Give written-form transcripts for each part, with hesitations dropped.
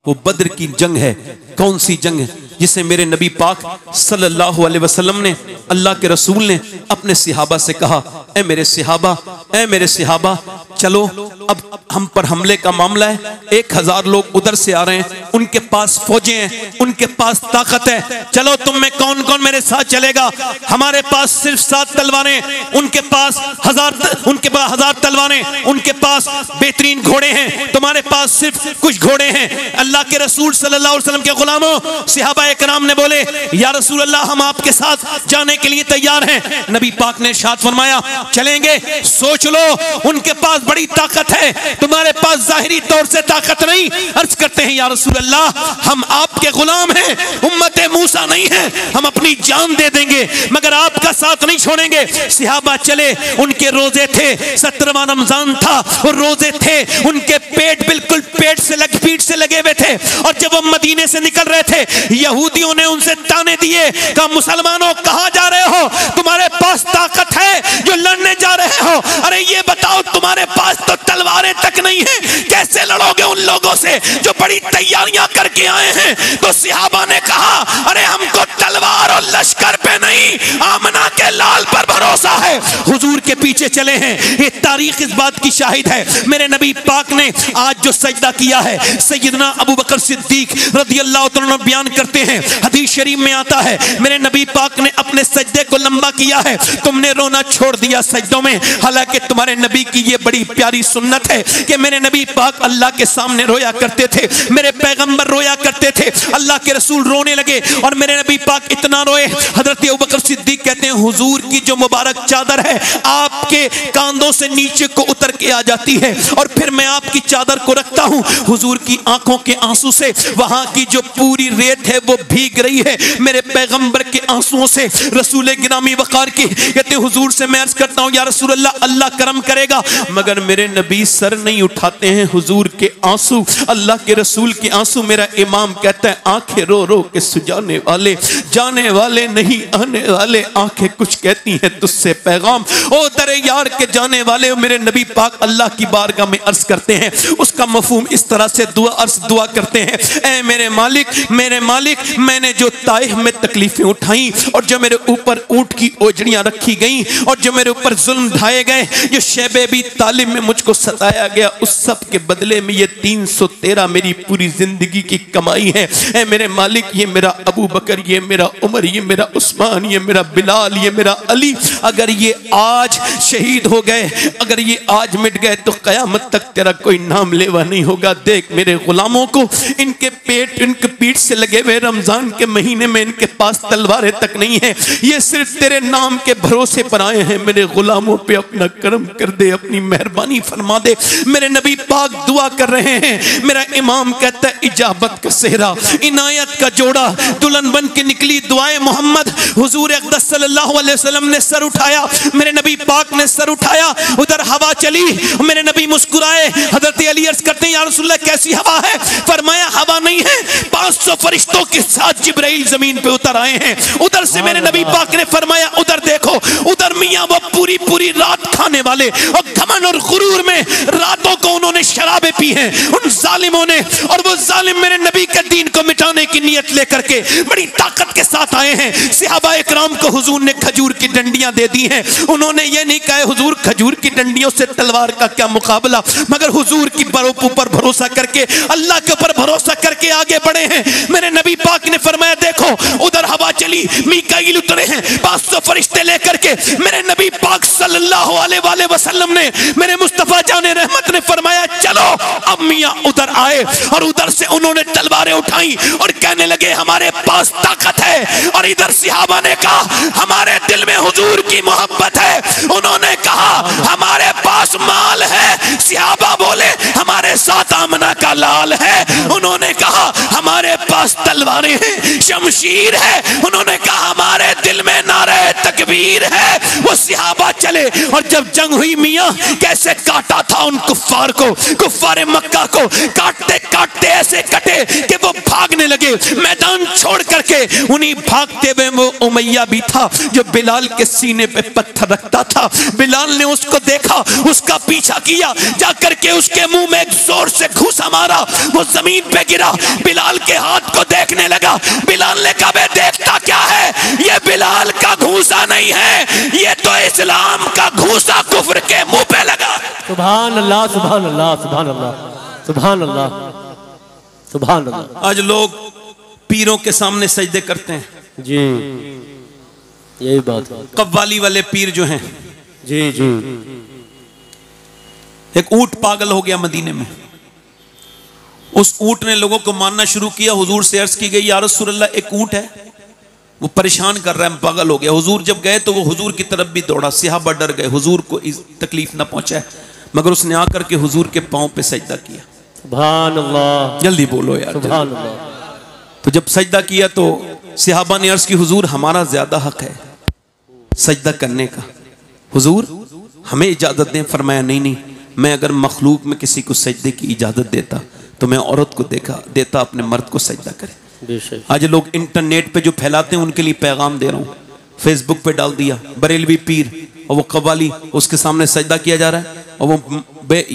वो बद्र की जंग है। कौन सी जंग है जिसे मेरे नबी पाक सल्लल्लाहु अलैहि वसल्लम ने, अल्लाह के रसूल ने अपने सिहाबा से कहा, ए मेरे सिहाबा चलो अब हम पर हमले का मामला है। 1000 लोग उधर से आ रहे हैं, उनके पास फौजें हैं, उनके पास ताकत है, चलो तुम में कौन कौन मेरे साथ चलेगा। हमारे पास सिर्फ 7 तलवारें, उनके पास 1000 तलवारें, उनके पास बेहतरीन घोड़े हैं, तुम्हारे पास सिर्फ कुछ घोड़े हैं। अल्लाह के रसूल सल्लल्लाहु अलैहि वसल्लम के गुलामों, सिहाबा एकराम ने बोले, या रसूल अल्लाह हम आपके साथ जाने के लिए तैयार हैं। नबी पाक ने इरशाद फरमाया, चलेंगे, सोच लो, उनके पास बड़ी ताकत है, तुम्हारे पास जाहिरी तौर से ताकत नहीं। अर्ज करते हैं, या रसूल अल्लाह हम आपके गुलाम हैं, उम्मते मूसा नहीं है, हम अपनी जान दे देंगे मगर आपका साथ नहीं छोड़ेंगे। सिहाबा चले, उनके रोजे थे, 17वां रमजान था, और रोजे थे, उनके पेट बिल्कुल पीठ से लगे हुए थे। और जब वो मदीने से निकल रहे थे, यहूदियों ने उनसे ताने दिए, कहा मुसलमानों कहां जा रहे हो, तुम्हारे पास ताकत है जो लड़ने जा रहे हो, अरे ये बताओ तुम्हारे पास तो तलवारें तक नहीं है, कैसे लड़ोगे उन लोगों से जो बड़ी तैयारियां करके आए हैं। तो सिहाबा ने कहा, अरे हमको तलवार और लश्कर पे नहीं, आमना के लाल पर भरोसा है। हुजूर के पीछे चले हैं, ये तारीख इस बात की शाहिद है। मेरे नबी पाक ने आज जो सजदा किया है, सैयदना अबू बकर सिद्दीक रदियल्लाहु तआला बयान करते हैं, हदीस शरीफ में आता है, मेरे नबी पाक ने अपने सजदे को लंबा किया है, तुमने रोना छोड़ दिया सजदों में। हालांकि तुम्हारे नबी की ये बड़ी प्यारी सुन्नत है कि मेरे नबी पाक अल्लाह के सामने रोया करते थे, मेरे पैगंबर रोया करते थे, अल्लाह के रसूल रोने लगे और मेरे नबी पाक इतना रोए, हजरत अबू बकर सिद्दीक कहते हैं, हुजूर की जो मुबारक चादर है आपके कांधों से नीचे को उतर के आ जाती है, और फिर मैं आपकी चादर को रखता हूं, हुजूर की आंखों के आंसू से वहां की जो पूरी रेत है वो भीग रही है मेरे पैगंबर के आंसुओं से। रसूल गिरामी वकार की कहते, हुजूर से मैं अर्ज करता हूं, या रसूल अल्लाह, अल्लाह करम करेगा, मगर मेरे नबी सर नहीं उठाते हैं। हुजूर के आंसू, अल्लाह के रसूल के आंसू, मेरा इमाम कहता है, आंखें रो रो के सुजाने वाले, जाने वाले नहीं आने वाले, आंखें कुछ कहती हैं तुझसे पैगाम, ओ दरे यार के जाने वाले। मेरे नबी पाक अल्लाह की बारगाह में अर्ज करते हैं, उसका मफहूम इस तरह से दुआ करते हैं, ऐ मेरे मालिक, मैंने जो ताइफ में तकलीफें उठाई और जो मेरे ऊपर ऊंट की ओजड़ियां रखी गई और जो मेरे ऊपर जुल्म ढाए गए, जो शैबे भी तालिम में मुझको सताया गया, उस सब के बदले में ये 313 मेरी पूरी जिंदगी की कमाई है। ऐ मेरे मालिक, ये मेरा अबू बकर, ये मेरा उमर, ये मेरा उस्मान, ये मेरा बिलाल, ये मेरा अली, अगर ये आज शहीद हो गए, अगर ये आज मिट गए तो कयामत तक तेरा कोई नाम लेवा नहीं होगा। देख मेरे गुलामों को, इनके पीठ से लगे हुए, रमजान के महीने में इनके पास तलवारें तक नहीं है, ये सिर्फ तेरे नाम के भरोसे पर आए हैं। मेरे गुलामों पे अपना करम कर दे, अपनी मेहरबानी फरमा दे। मेरे नबी पाक दुआ कर रहे हैं, मेरा इमाम कहता है, इजाबत का सेहरा, इनायत का जोड़ा, दुल्हन बन के निकली दुआए मोहम्मद। हुजूर अक़दस सल्लल्लाहु अलैहि वसल्लम ने सर उठाया, मेरे नबी पाक ने सर उठाया, उधर हवा चली, मेरे नबी मुस्कुराए। हजरत अली अर्ज़ करते हैं, या रसूलल्लाह कैसी हवा है? फरमाया, हवा नहीं है, 500 फरिश्तों के साथ जिब्राइल जमीन पे उतर आए हैं। उधर से मेरे नबी पाक ने फरमाया, उधर देखो, उधर मियां वो पूरी रात खाने वाले और घमंड और गुरूर में रातों को उन्होंने शराबें पी हैं उन जालिमों ने, और वो जालिम मेरे नबी के दीन को मिटाने की नियत लेकर के बड़ी ताकत के साथ आए हैं। सहाबा इकराम को हुजूर ने खजूर की डंडियां दे दी हैं, उन्होंने ये नहीं कहा हुजूर खजूर की डंडियों से तलवार का क्या मुकाबला, मगर हुजूर की ऊपर भरोसा करके, अल्लाह के ऊपर भरोसा करके आगे बढ़े हैं। मेरे नबी पाक ने फरमाया, देखो उधर हवा चली, मीकाईल उतरे हैं 500 फरिश्ते लेकर के। मेरे नबी पाक सल्लल्लाहु अलैहि वसल्लम ने, मेरे मुस्तफा जाने रहमत ने फरमाया, चलो। अब मियां उधर आए और उधर से उन्होंने तलवारें उठाई और कहने लगे, हमारे पास ताकत है। और इधर सहाबा ने कहा, हमारे दिल में हुजूर की मोहब्बत है। उन्होंने कहा, हमारे पास माल है। सहाबा बोले, हमारे साथ आमना का लाल है। उन्होंने कहा, हमारे हमारे पास तलवारें हैं, शमशीर है। उन्होंने कहा हमारे दिल में नारे तकबीर है। वो सहाबा चले और जब जंग हुई मियाँ कैसे काटा था उन कुफ्फार को, कुफ्फार मक्का को काटते काटते ऐसे कटे कि वो भागने लगे मैदान छोड़ करके। उन्हीं भागते हुए वो उमैया भी था जो बिलाल के सीने पे पत्थर रखता था। बिलाल ने उसको देखा, उसका पीछा किया, जाकर के उसके मुंह में एक जोर से घूसा मारा, वो जमीन पे गिरा। बिलाल के हाथ को देखने लगा। बिलाल ने कहा देखता क्या है, ये बिलाल का घूसा नहीं है, ये तो इस्लाम का घूसा कुफ्र के मुंह पे लगा। सुभान अल्लाह, सुभान अल्लाह, सुभान अल्लाह, सुभान अल्लाह, सुभान अल्लाह। आज लोग पीरों के सामने सजदे करते हैं जी, यही बात है। कव्वाली वाले पीर जो हैं जी जी। एक ऊंट पागल हो गया मदीने में। उस ऊंट ने लोगों को मानना शुरू किया। हुजूर से अर्ज की गई या रसूल अल्लाह, एक ऊंट है वो परेशान कर रहा है, पागल हो गया। हुजूर जब गए तो वो हुजूर की तरफ भी दौड़ा। सहाबा डर गए, हुजूर को इस तकलीफ ना पहुंचाए, मगर उसने आकर के हुजूर के पांव पे सजदा किया। सुभान अल्लाह, जल्दी बोलो यार, सुभान अल्लाह। तो जब सजदा किया तो सहाबा ने अर्ज की हुजूर हमारा ज्यादा हक है सजदा करने का, हुजूर हमें इजाजत दें। फरमाया नहीं नहीं, मैं अगर मखलूक में किसी को सजदे की इजाजत देता तो मैं औरत को देता अपने मर्द को सजदा करे। आज लोग इंटरनेट पे जो फैलाते हैं उनके लिए पैगाम दे रहा हूँ। फेसबुक पे डाल दिया बरेलवी पीर और वो कव्वाली, उसके सामने सजदा किया जा रहा है और वो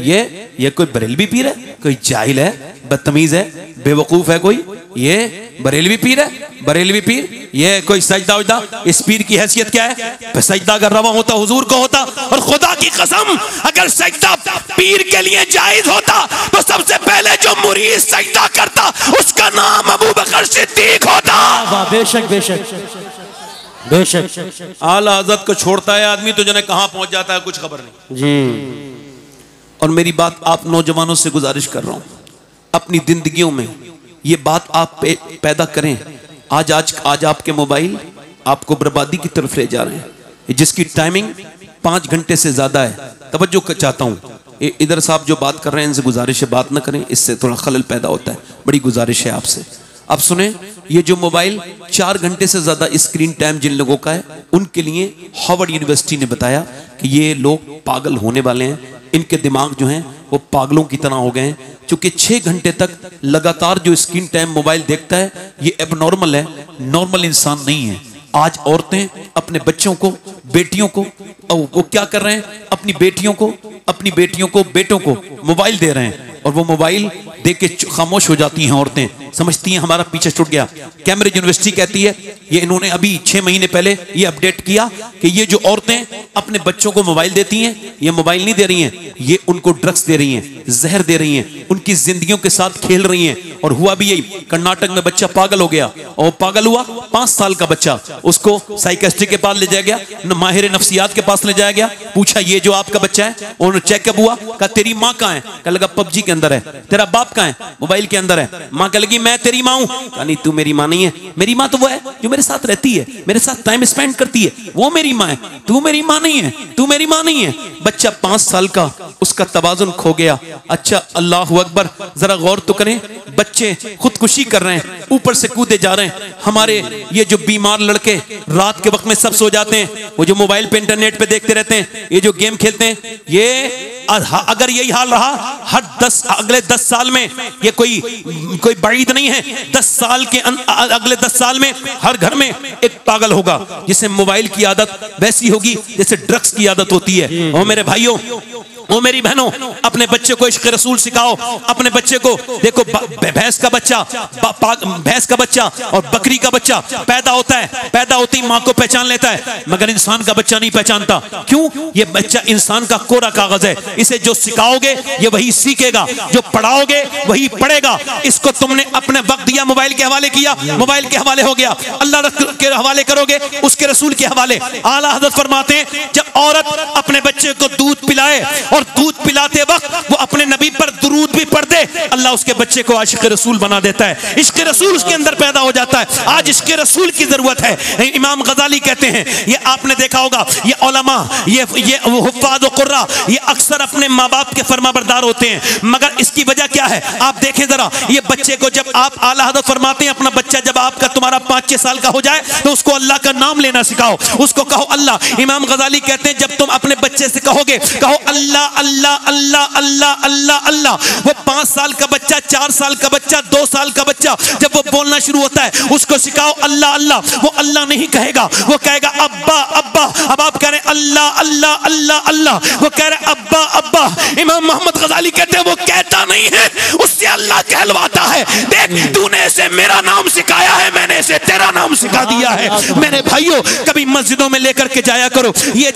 ये कोई बरेलवी पीर है, कोई जाहिल है, बदतमीज है, बेवकूफ है कोई, ये बरेलवी पीर है, बरेलवी पीर, ये कोई सजदा उजदा। इस पीर की हैसियत क्या है? सजदा अगर रवा होता हुजूर को होता। और खुदा की कसम अगर सजदा पीर के लिए जायज होता तो सबसे पहले जो मुरीद सजदा करता उसका नाम अबू बकर सिद्दीक होता। बेशक बेशक बेशक। आला हज़रत को छोड़ता है आदमी तो जने कहां पहुंच जाता है कुछ खबर नहीं जी। और मेरी बात आप नौजवानों से गुजारिश कर रहा हूं, अपनी जिंदगियों में ये बात आप पैदा करें। आज आपके मोबाइल आपको बर्बादी की तरफ ले जा रहे हैं, जिसकी टाइमिंग 5 घंटे से ज्यादा है। तवज्जो चाहता हूँ, इधर साहब जो बात कर रहे हैं इनसे गुजारिश है बात ना करें, इससे थोड़ा खलल पैदा होता है। बड़ी गुजारिश है आपसे। आप सुने, ये जो मोबाइल 4 घंटे से ज्यादा स्क्रीन टाइम जिन लोगों का है उनके लिए हार्वर्ड यूनिवर्सिटी ने बताया कि ये लोग पागल होने वाले हैं, इनके दिमाग जो हैं वो पागलों की तरह हो गए हैं। क्योंकि 6 घंटे तक लगातार जो स्क्रीन टाइम मोबाइल देखता है ये एबनॉर्मल है, नॉर्मल इंसान नहीं है। आज औरतें अपने बच्चों को, बेटियों को, वो क्या कर रहे हैं, अपनी बेटियों को बेटों को मोबाइल दे रहे हैं और वो मोबाइल देख के खामोश हो जाती हैं औरतें, समझती हैं हमारा पीछे छूट गया। कैम्ब्रिज यूनिवर्सिटी कहती है, ये इन्होंने अभी 6 महीने पहले ये अपडेट किया कि ये जो औरतें अपने बच्चों को मोबाइल देती हैं, ये मोबाइल नहीं दे रही हैं, ये उनको ड्रग्स दे रही हैं, जहर दे रही हैं, उनकी जिंदगियों के साथ खेल रही हैं। और हुआ भी यही, कर्नाटक में बच्चा पागल हो गया और पागल हुआ 5 साल का बच्चा, उसको साइकेट्रिस्ट के पास ले जाया गया, माहिर नफ्सियात के पास ले जाया गया, पूछा ये जो आपका बच्चा है, उन्होंने चेकअप हुआ, कहा तेरी माँ कहाँ है, कहा लगा पबजी के अंदर है। तेरा बाप कहाँ है, मोबाइल के अंदर है। माँ कह लगी मैं तेरी माँ हूं, कहा नहीं तू मेरी माँ नहीं है, मेरी माँ तो वो है जो मेरे साथ रहती है, मेरे साथ टाइम स्पेंड करती है, वो मेरी माँ है, तू मेरी माँ नहीं है, तू मेरी माँ नहीं है। बच्चा 5 साल का, उसका तवाजुन खो गया। अच्छा अल्लाह अकबर, जरा गौर तो करें, बच्चे खुदकुशी कर रहे हैं, ऊपर से कूदे जा रहे हैं। हमारे ये जो बीमार लड़के रात के वक्त में सब सो जाते हैं, वो जो मोबाइल पे इंटरनेट पे देखते रहते हैं, ये जो गेम खेलते हैं, ये अगर यही हाल रहा अगले 10 साल में, ये कोई बईद नहीं है, 10 साल के अगले 10 साल में हर घर में एक पागल होगा जिसे मोबाइल की आदत वैसी होगी जैसे ड्रग्स की आदत होती है। और मेरे भाइयों, ओ मेरी बहनों, अपने बच्चे को इश्क रसूल सिखाओ। अपने बच्चे को देखो, भैंस का बच्चा और बकरी का बच्चा पैदा होता है, पैदा होती माँ को पहचान लेता है, मगर इंसान का बच्चा नहीं पहचानता। क्यों? ये बच्चा इंसान का कोरा कागज है, इसे जो सिखाओगे ये वही सीखेगा, जो पढ़ाओगे वही पढ़ेगा। इसको तुमने अपने वक्त दिया, मोबाइल के हवाले किया, मोबाइल के हवाले हो गया। अल्लाह के हवाले करोगे, उसके रसूल के हवाले। आला हज़रत फरमाते हैं, जब औरत अपने बच्चे को दूध पिलाए और दूध पिलाते वक्त वो अपने नबी पर दुरूद भी पढ़ दे, अल्लाह उसके बच्चे को आशिक रसूल बना देता है। इश्क रसूल उसके अंदर पैदा हो जाता है। आज इश्क रसूल की जरूरत है। इमाम गजाली कहते हैं, ये आपने देखा होगा, ये उलमा, ये हुफ्फाज़ व कुर्रा, ये अक्सर अपने माँ बाप के फरमाबरदार होते हैं, मगर इसकी वजह क्या है? आप देखें जरा, ये बच्चे को जब आप आला हज़रत फरमाते हैं, अपना बच्चा जब आपका तुम्हारा 5-6 साल का हो जाए तो उसको अल्लाह का नाम लेना सिखाओ, उसको कहो अल्लाह। इमाम गजाली कहते हैं, जब तुम अपने बच्चे से कहोगे, कहो अल्लाह अल्लाह अल्लाह अल्लाह अल्लाह अल्लाह, वो 5 साल का बच्चा, 4 साल का बच्चा, 2 साल का बच्चा जब वो बोलना शुरू होता है, उसको सिखाओ अल्लाह अल्लाह। वो अल्लाह नहीं कहेगा, वो कहेगा अब्बा अब्बा। अब आप कह रहे हैं अल्लाह अल्लाह अल्लाह अल्लाह, वो कह रहे अब्बा अब्बा। इमाम मोहम्मद गजाली कहते हैं, वो कहता नहीं है, उससे अल्लाह कहलवाता है। देख, तूने इसे मेरा नाम सिखाया है, मैंने इसे तेरा नाम सिखा दिया है। मेरे भाइयों, कभी मस्जिदों में लेकर के जाया करो। ये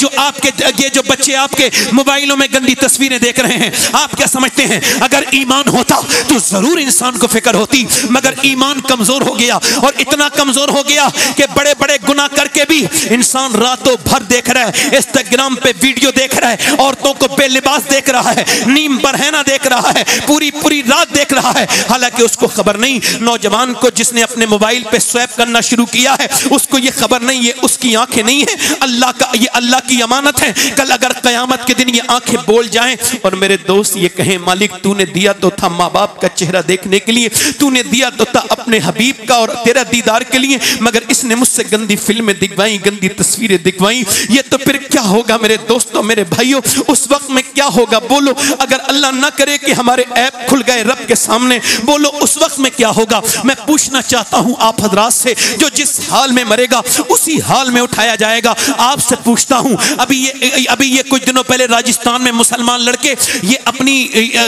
जो बच्चे आपके मोबाइलों में गंदी तस्वीरें देख रहे हैं, आप क्या समझते हैं अगर ईमान होता तो जरूर इंसान को फिक्र होती, मगर ईमान कमजोर हो गया, और इतना कमजोर हो गया कि बड़े बड़े गुनाह करके भी इंसान रातों भर देख रहा है, इंस्टाग्राम पे वीडियो देख रहा है, औरतों को बेलिबास देख रहा है, नीम बरहना देख रहा है, पूरी पूरी रात देख रहा है। हालांकि उसको खबर नहीं, नौजवान को जिसने अपने मोबाइल पे स्वैप करना शुरू किया है, उसको ये खबर नहीं, ये उसकी आंखें नहीं है, अल्लाह का, ये अल्लाह की अमानत है। कल अगर कयामत के दिन ये आंखें बोल जाएं और मेरे दोस्त ये कहें, मालिक तूने दिया तो था माँ बाप का चेहरा देखने के लिए, तूने दिया तो था अपने हबीब का और तेरा दीदार के लिए, मगर इसने मुझसे गंदी फिल्में दिखवाई, गंदी तस्वीरें दिखवाई, ये तो फिर क्या होगा मेरे दोस्तों, मेरे भाइयों? उस वक्त में क्या होगा? बोलो, अगर अल्लाह ना करे कि हमारे ऐप खुल गए रब के सामने, बोलो उस वक्त में क्या होगा? मैं पूछना चाहता हूं आप हजरात से, जो जिस हाल में मरेगा उसी हाल में उठाया जाएगा। आपसे पूछता हूं, अभी ये कुछ दिनों पहले राजस्थान में मुसलमान लड़के ये अपनी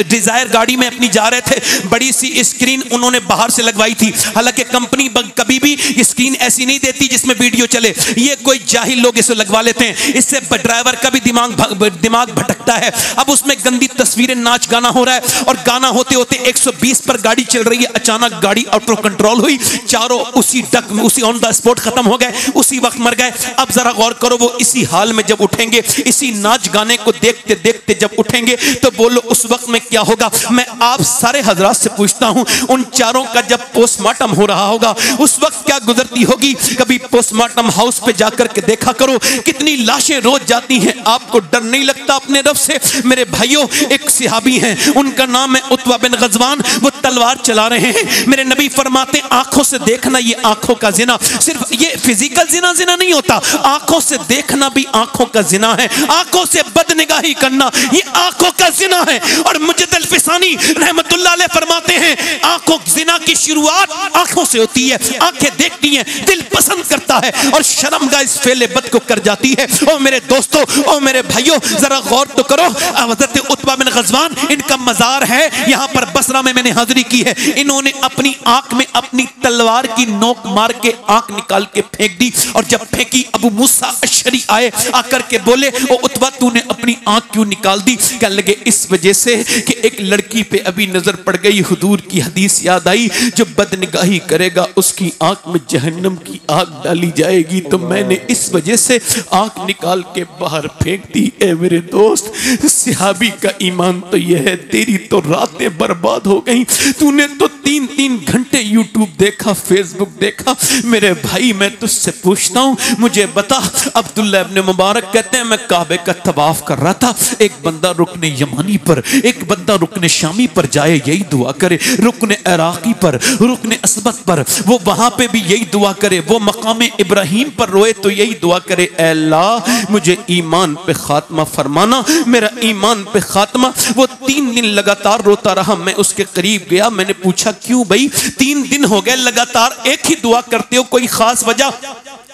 डिजायर गाड़ी में अपनी जा रहे थे, बड़ी सी स्क्रीन उन्होंने बाहर से लगवाई थी। हालांकि कंपनी कभी भी स्क्रीन ऐसी नहीं देती जिसमें वीडियो चले, ये कोई जाहिल लोग इसे लगवा लेते हैं, इससे ड्राइवर का भी दिमाग भटकता है। अब उसमें गंदी तस्वीरें, नाच गाना हो रहा है, और गाना होते होते 120 पर गाड़ी चल रही है, अचानक गाड़ी आउट ऑफ कंट्रोल हुई, चारों उसी डक में, उसी ऑन द स्पॉट खत्म हो गए, उसी वक्त मर गए। अब जरा गौर करो, वो इसी हाल में जब उठेंगे, इसी नाच गाने को देखते देखते जब उठेंगे, तो बोलो उस वक्त में क्या होगा? मैं आप सारे हजरात से पूछता हूं, उन चारों का जब पोस्टमार्टम हो रहा होगा, उस वक्त क्या गुजरती होगी? कभी पोस्टमार्टम हाउस पे जाकर के देखा करो, कितनी लाशें रोज जाती हैं। आपको डर नहीं लगता अपने रब से? मेरे भाइयों, एक सहाबी हैं, उनका नाम है उत्बा बिन गजवान, वो तलवार चला रहे हैं। मेरे नबी फरमाते, आंखों से देखना ये आंखों का जिना, सिर्फ ये फिजिकल जिना नहीं होता, आंखों से देखना भी आंखों का जिना है। आंखों से बदनिगाही करना ये आंखों का जिना है। और मुजद्दिद अल-फिसानी रहमतुल्लाह अलैह फरमाते हैं, आंखों जिना की शुरुआत आंखों से होती है। आंखें देखती हैं, दिल पसंद करता है, और शर्मगाह इस फेले बद को कर जाती है। ओ मेरे दोस्तों, ओ मेरे भाइयों, जरा गौर तो करो। हज़रत उत्बा बिन गज़वान, इनका मज़ार है यहाँ पर बसरा में, मैंने हाजिरी की है। इन्होंने अपनी आंख में अपनी तलवार की नोक मार के आंख निकाल के फेंक दी, और जब फेंकी, अबू मूसा अशरी आए, आकर के बोले, ओ उत्बा तूने अपनी आंख क्यों निकाल दी? कहने लगे, इस वजह से कि एक लड़की पे अभी नजर पड़ गई, हुजूर की हदीस याद आई, जो बदनिगाही करेगा उसकी आंख में जहन्नम की आग डाली जाएगी, तो मैंने इस वजह से आंख निकाल के बाहर फेंक दी। ए मेरे दोस्त, सहाबी का ईमान तो यह है, तेरी तो रातें बर्बाद हो गई, तूने तो 3-3 घंटे यूट्यूब देखा, फेसबुक देखा। मेरे भाई, मैं तुझसे पूछता हूँ, मुझे बता। अब्दुल्ला इब्न मुबारक कहते हैं, मैं काबे का तवाफ कर रहा था, एक बंदा रुकने यमानी पर, एक बंदा रुकने शामी पर जाए, यही दुआ करे, रुकने इराकी पर, रुकने असबत पर, वो वहां पे भी यही दुआ करे, वो मकाम इब्राहिम पर रोए तो यही दुआ करे, ऐ अल्लाह मुझे ईमान पे खात्मा फरमाना, मेरा ईमान पे खात्मा। वो 3 दिन लगातार रोता रहा। मैं उसके करीब गया, मैंने पूछा, क्यों भाई 3 दिन हो गए लगातार एक ही दुआ करते हो, कोई खास वजह?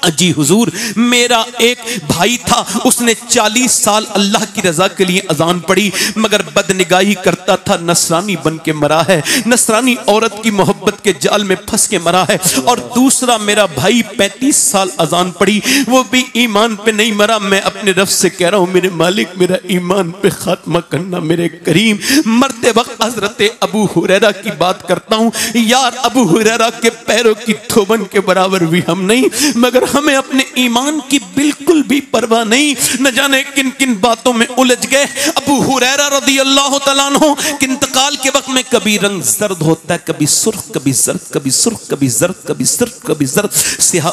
जी हुजूर, मेरा एक भाई था, उसने 40 साल अल्लाह की रजा के लिए अजान पढ़ी, मगर बदनिगाही करता था, नसरानी बन के मरा है, नसरानी औरत की मोहब्बत के जाल में फंस के मरा है। और दूसरा मेरा भाई 35 साल अजान पढ़ी, वो भी ईमान पे नहीं मरा। मैं अपने रब से कह रहा हूँ, मेरे मालिक मेरा ईमान पे खात्मा करना मेरे करीम। मरते वक्त हजरत अबू हुरैरा की बात करता हूँ, यार अबू हुरैरा के पैरों की थोबन के बराबर भी हम नहीं, मगर हमें अपने ईमान की बिल्कुल भी परवाह नहीं, न जाने किन किन बातों में उलझ गए। अबू हुरैरा रज़ियल्लाहु तआला अन्हु के इंतकाल के वक्त में कभी रंग जर्द होता है, कभी सुर्ख, कभी जर्द, कभी सुर्ख, कभी जर्द, कभी सिर्फ, कभी जर्द।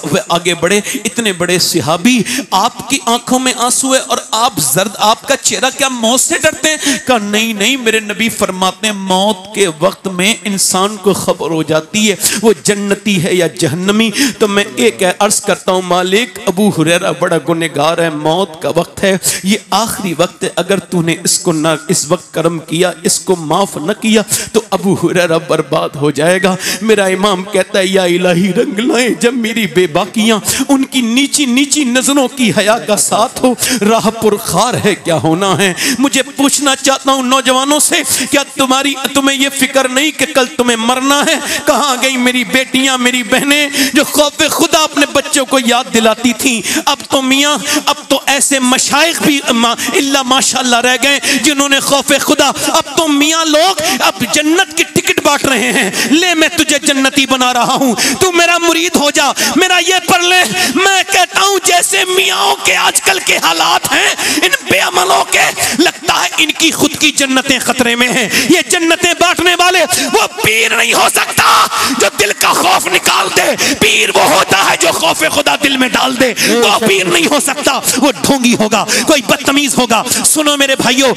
वे आगे बढ़े, इतने बड़े सहाबी, आपकी आंखों में आंसू है और आप जर्द, आपका चेहरा क्या मौत से डरते हैं? कहा नहीं नहीं, मेरे नबी फरमाते हैं मौत के वक्त में इंसान को खबर हो जाती है वो जन्नती है या जहन्नमी। तो मैं एक अर्ज करता हूँ, मालिक अबू हुरैरा बड़ा गुनहगार है, मौत का वक्त है, ये आखिरी वक्त है, अगर तूने इसको ना इस वक्त कर्म किया, इसको माफ न किया तो अबू हुरैरा बर्बाद हो जाएगा। मेरा इमाम कहता है या इलाही रंग लाए जब मेरी बेबाकियां उनकी नीची नीची नजरों की हया का साथ हो, राह पुरखार है क्या होना है। मुझे पूछना चाहता हूँ नौजवानों से, क्या तुम्हें ये फिक्र नहीं कि कल तुम्हें मरना है? कहाँ गई मेरी बेटियां, मेरी बहनें जो खौफे खुदा अपने बच्चों को याद दिलाती थी? अब तो मियाँ, अब तो ऐसे मशाइख भी इल्ला माशाअल्लाह रह गए जिन्होंने खौफे खुदा। अब तो मियाँ लोग अब जन्नत की टिकट बांट रहे हैं, ले मैं तुझे जन्नती बना रहा हूँ, तू मेरा मुरीद हो जा, मेरा ये पढ़ ले। मैं कहता हूँ जैसे मियाँओं के आजकल के हालात हैं, इन बेअमलों के, लगता है इनकी खुद की जन्नतें खतरे में हैं। ये जन्नतें बांटने वाले वो पीर नहीं हो सकता जो दिल का खौफ निकाल दे। पीर वो होता है जो खौफ खुदा दिल में डाल दे, वो पीर नहीं हो सकता, वो ढोंगी होगा, कोई बदतमीज होगा। सुनो मेरे भाइयों,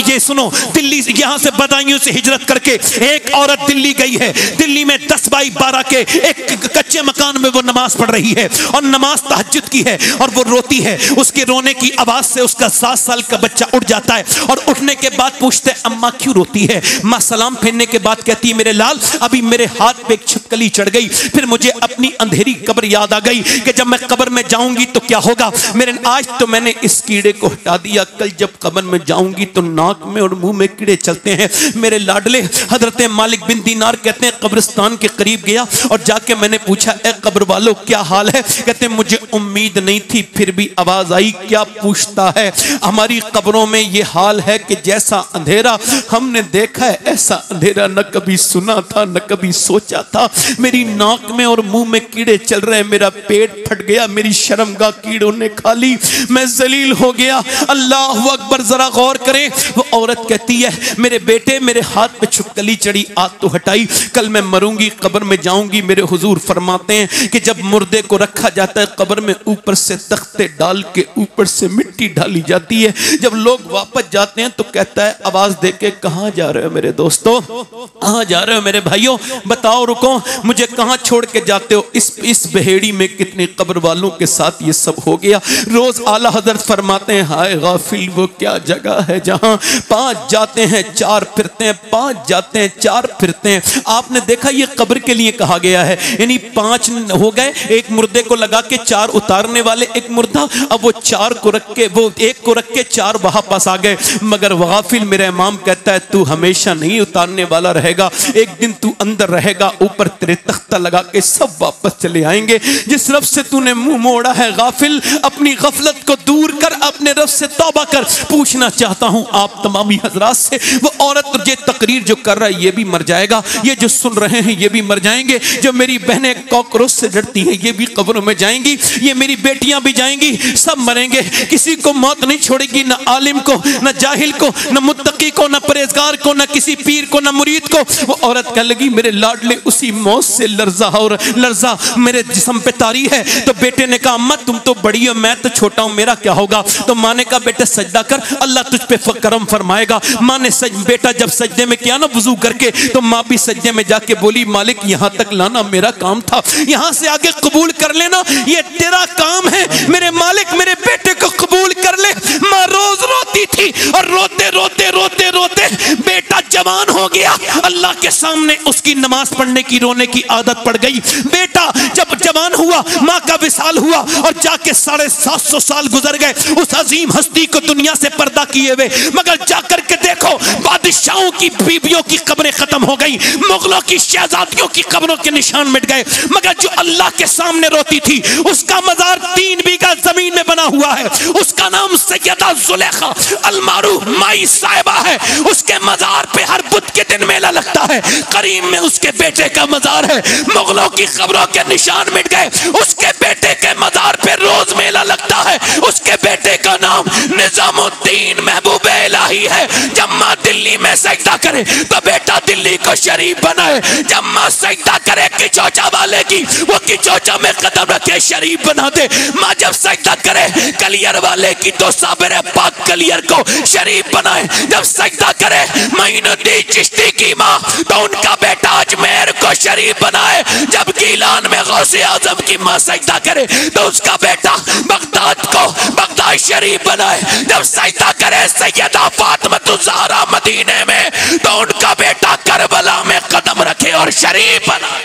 ये सुनो, दिल्ली यहाँ से बदायूं से हिजरत करके एक औरत दिल्ली गई है। दिल्ली में 10 बाई 12 के एक कच्चे मकान में वो नमाज पढ़ रही है और नमाज तहज्जुद की है और वो रोती है। उसके रोने की आवाज से उसका 7 साल का बच्चा उठ जाता है और उठने के बाद पूछते हैं अम्मा क्यों रोती है? माँ सलाम फेरने के बाद कहती है मेरे लाल अभी मेरे हाथ पे एक छिपकली चढ़ गई, फिर मुझे अपनी अंधेरी कब्र याद आ गई कि जब मैं कब्र में जाऊंगी तो क्या होगा। मेरे आज तो मैंने इस कीड़े को हटा दिया, कल जब कब्र में जाऊंगी तो नाक में और मुंह में कीड़े चलते हैं। मेरे लाडले हजरत मालिक बिन दीनार कहते हैं कब्रिस्तान के करीब गया और जाके मैंने पूछा ए कब्र वालों क्या हाल है? कहते मुझे उम्मीद नहीं थी फिर भी आवाज आई, क्या पूछता है? हमारी कब्रों में ये हाल है कि जैसा अंधेरा हमने देखा है ऐसा अंधेरा न कभी सुना था न कभी सोचा था। मेरी नाक में और मुंह में कीड़े चल रहे हैं, मेरा पेट फट गया, मेरी शर्मगाह कीड़ों ने खा ली, मैं जलील हो गया। अल्लाह अकबर, जरा गौर करें। वो औरत कहती है मेरे बेटे मेरे हाथ पे छिपकली चढ़ी, आज तो हटाई, कल मैं मरूंगी कब्र में जाऊंगी। मेरे हुजूर फरमाते हैं कि जब मुर्दे को रखा जाता है कब्र में, ऊपर से तख्ते डाल के ऊपर से मिट्टी डाली जाती है। जब लोग वापस जाते हैं तो कहता है आवाज दे के कहां जा रहे हो मेरे दोस्तों, कहां जा रहे हो मेरे भाइयों, बताओ रुको, मुझे कहां छोड़ के जाते हो? इस बहेड़ी में कितने कब्र वालों के साथ ये सब हो गया। रोज आला हजरत फरमाते हैं हाय गाफिल वो क्या जगह है जहां 5 जाते हैं 4 फिरते हैं, 5 जाते हैं 4 फिरते हैं। आपने देखा ये कब्र के लिए कहा गया है, यानी 5 हो गए, एक मुर्दे को लगा के 4 उतारने वाले एक मुर्दा, अब वो 4 को रख के, वो 1 को रख के 4 वहां पास आ गए। मगर गाफिल मेरा इमाम कहता है तू हमेशा नहीं उतारने वाला रहेगा, एक दिन तू अंदर रहेगा, ऊपर तेरे तख्ता लगा के सब वापस चले आएंगे। जिस रब से तूने मुंह मोड़ा है गाफिल, अपनी गफलत को दूर कर, अपने रब से तौबा कर। पूछना चाहता हूं आप तमामी हजरात से, वो औरत ये तकरीर जो कर रहा है ये भी मर जाएगा, ये जो सुन रहे हैं ये भी मर जाएंगे, जो मेरी बहनें कॉकरोच से डरती हैं ये भी कब्रों में जाएंगी, ये मेरी बेटियां भी जाएंगी, सब मरेंगे। किसी को मौत नहीं छोड़ेगी, ना आलिम को, ना जाहिल को, ना मुत्तकी को, ना परहेजगार को, ना किसी पीर को, ना मुरीद को। वो औरत कह लगी मेरे लाडले उसी मौत से लर्जा और लर्जा मेरे जिस्म पे तारी है। तो बेटे ने कहा अम्मा तुम तो बड़ी हो, मैं तो छोटा हूं, मेरा क्या होगा? तो माँ ने कहा बेटे सजदा कर, अल्लाह तुझ पे करम फरमाएगा। माँ ने बेटा जब सजदे में किया ना वुजू करके, तो माँ भी सजदे में जाके बोली मालिक यहाँ तक लाना मेरा काम था, यहाँ से आगे कबूल कर लेना ये तेरा काम है, मेरे मालिक मेरे बेटे को कबूल कर ले। माँ रोज रोती थी और रोते रोते रोते रोते बेटा जवान हो गया। अल्लाह के सामने उसकी नमाज पढ़ने की, रोने की आदत पड़ गई। बेटा जब जवान हुआ, माँ का विसाल हुआ और जाके 750 साल गुजर गए उस अजीम हस्ती को दुनिया से पर्दा किए हुए। मगर जाकर के देखो बादशाहों की बीवियों की कब्रें खत्म हो गई, मुगलों की शहजादियों की कब्रों के निशान मिट गए, मगर जो अल्लाह के सामने रोती थी उसका मजा मजार 3 बीघा जमीन में बना हुआ है। उसका नाम सैयदा जुलेखा अलमारूफ माई साहिबा है। उसके मजार पे हर बुध के दिन मेला लगता है। करीम में उसके बेटे का मजार है। मुगलों की खबरों के निशान मिट गए, उसके बेटे के मजार पे रोज मेला लगता है। उसके बेटे का नाम निजामुद्दीन महबूब इलाही है। जब माँ दिल्ली में सजदा करे तो बेटा दिल्ली को शरीफ बनाए। जब माँ सजदा करे किचौचा वाले की, वो किचौचा में कदम रखे शरीफ बना दे। माँ जब सजदा करे कलियर वाले की तो साबिर पाक कलियर को शरीफ बनाए। जब सजदा करे मोइनुद्दीन चिश्ती की माँ तो उनका बेटा अजमेर को शरीफ बनाए। जब गीलान में गौसे आजम की माँ सजदा करे तो उसका बेटा बगदाद को बगदाद शरीफ बनाए। जब सजदा करे सैयदा फातिमा ज़हरा मदीने में तो उनका बेटा करबला में कदम रखे और शरीफ बनाए।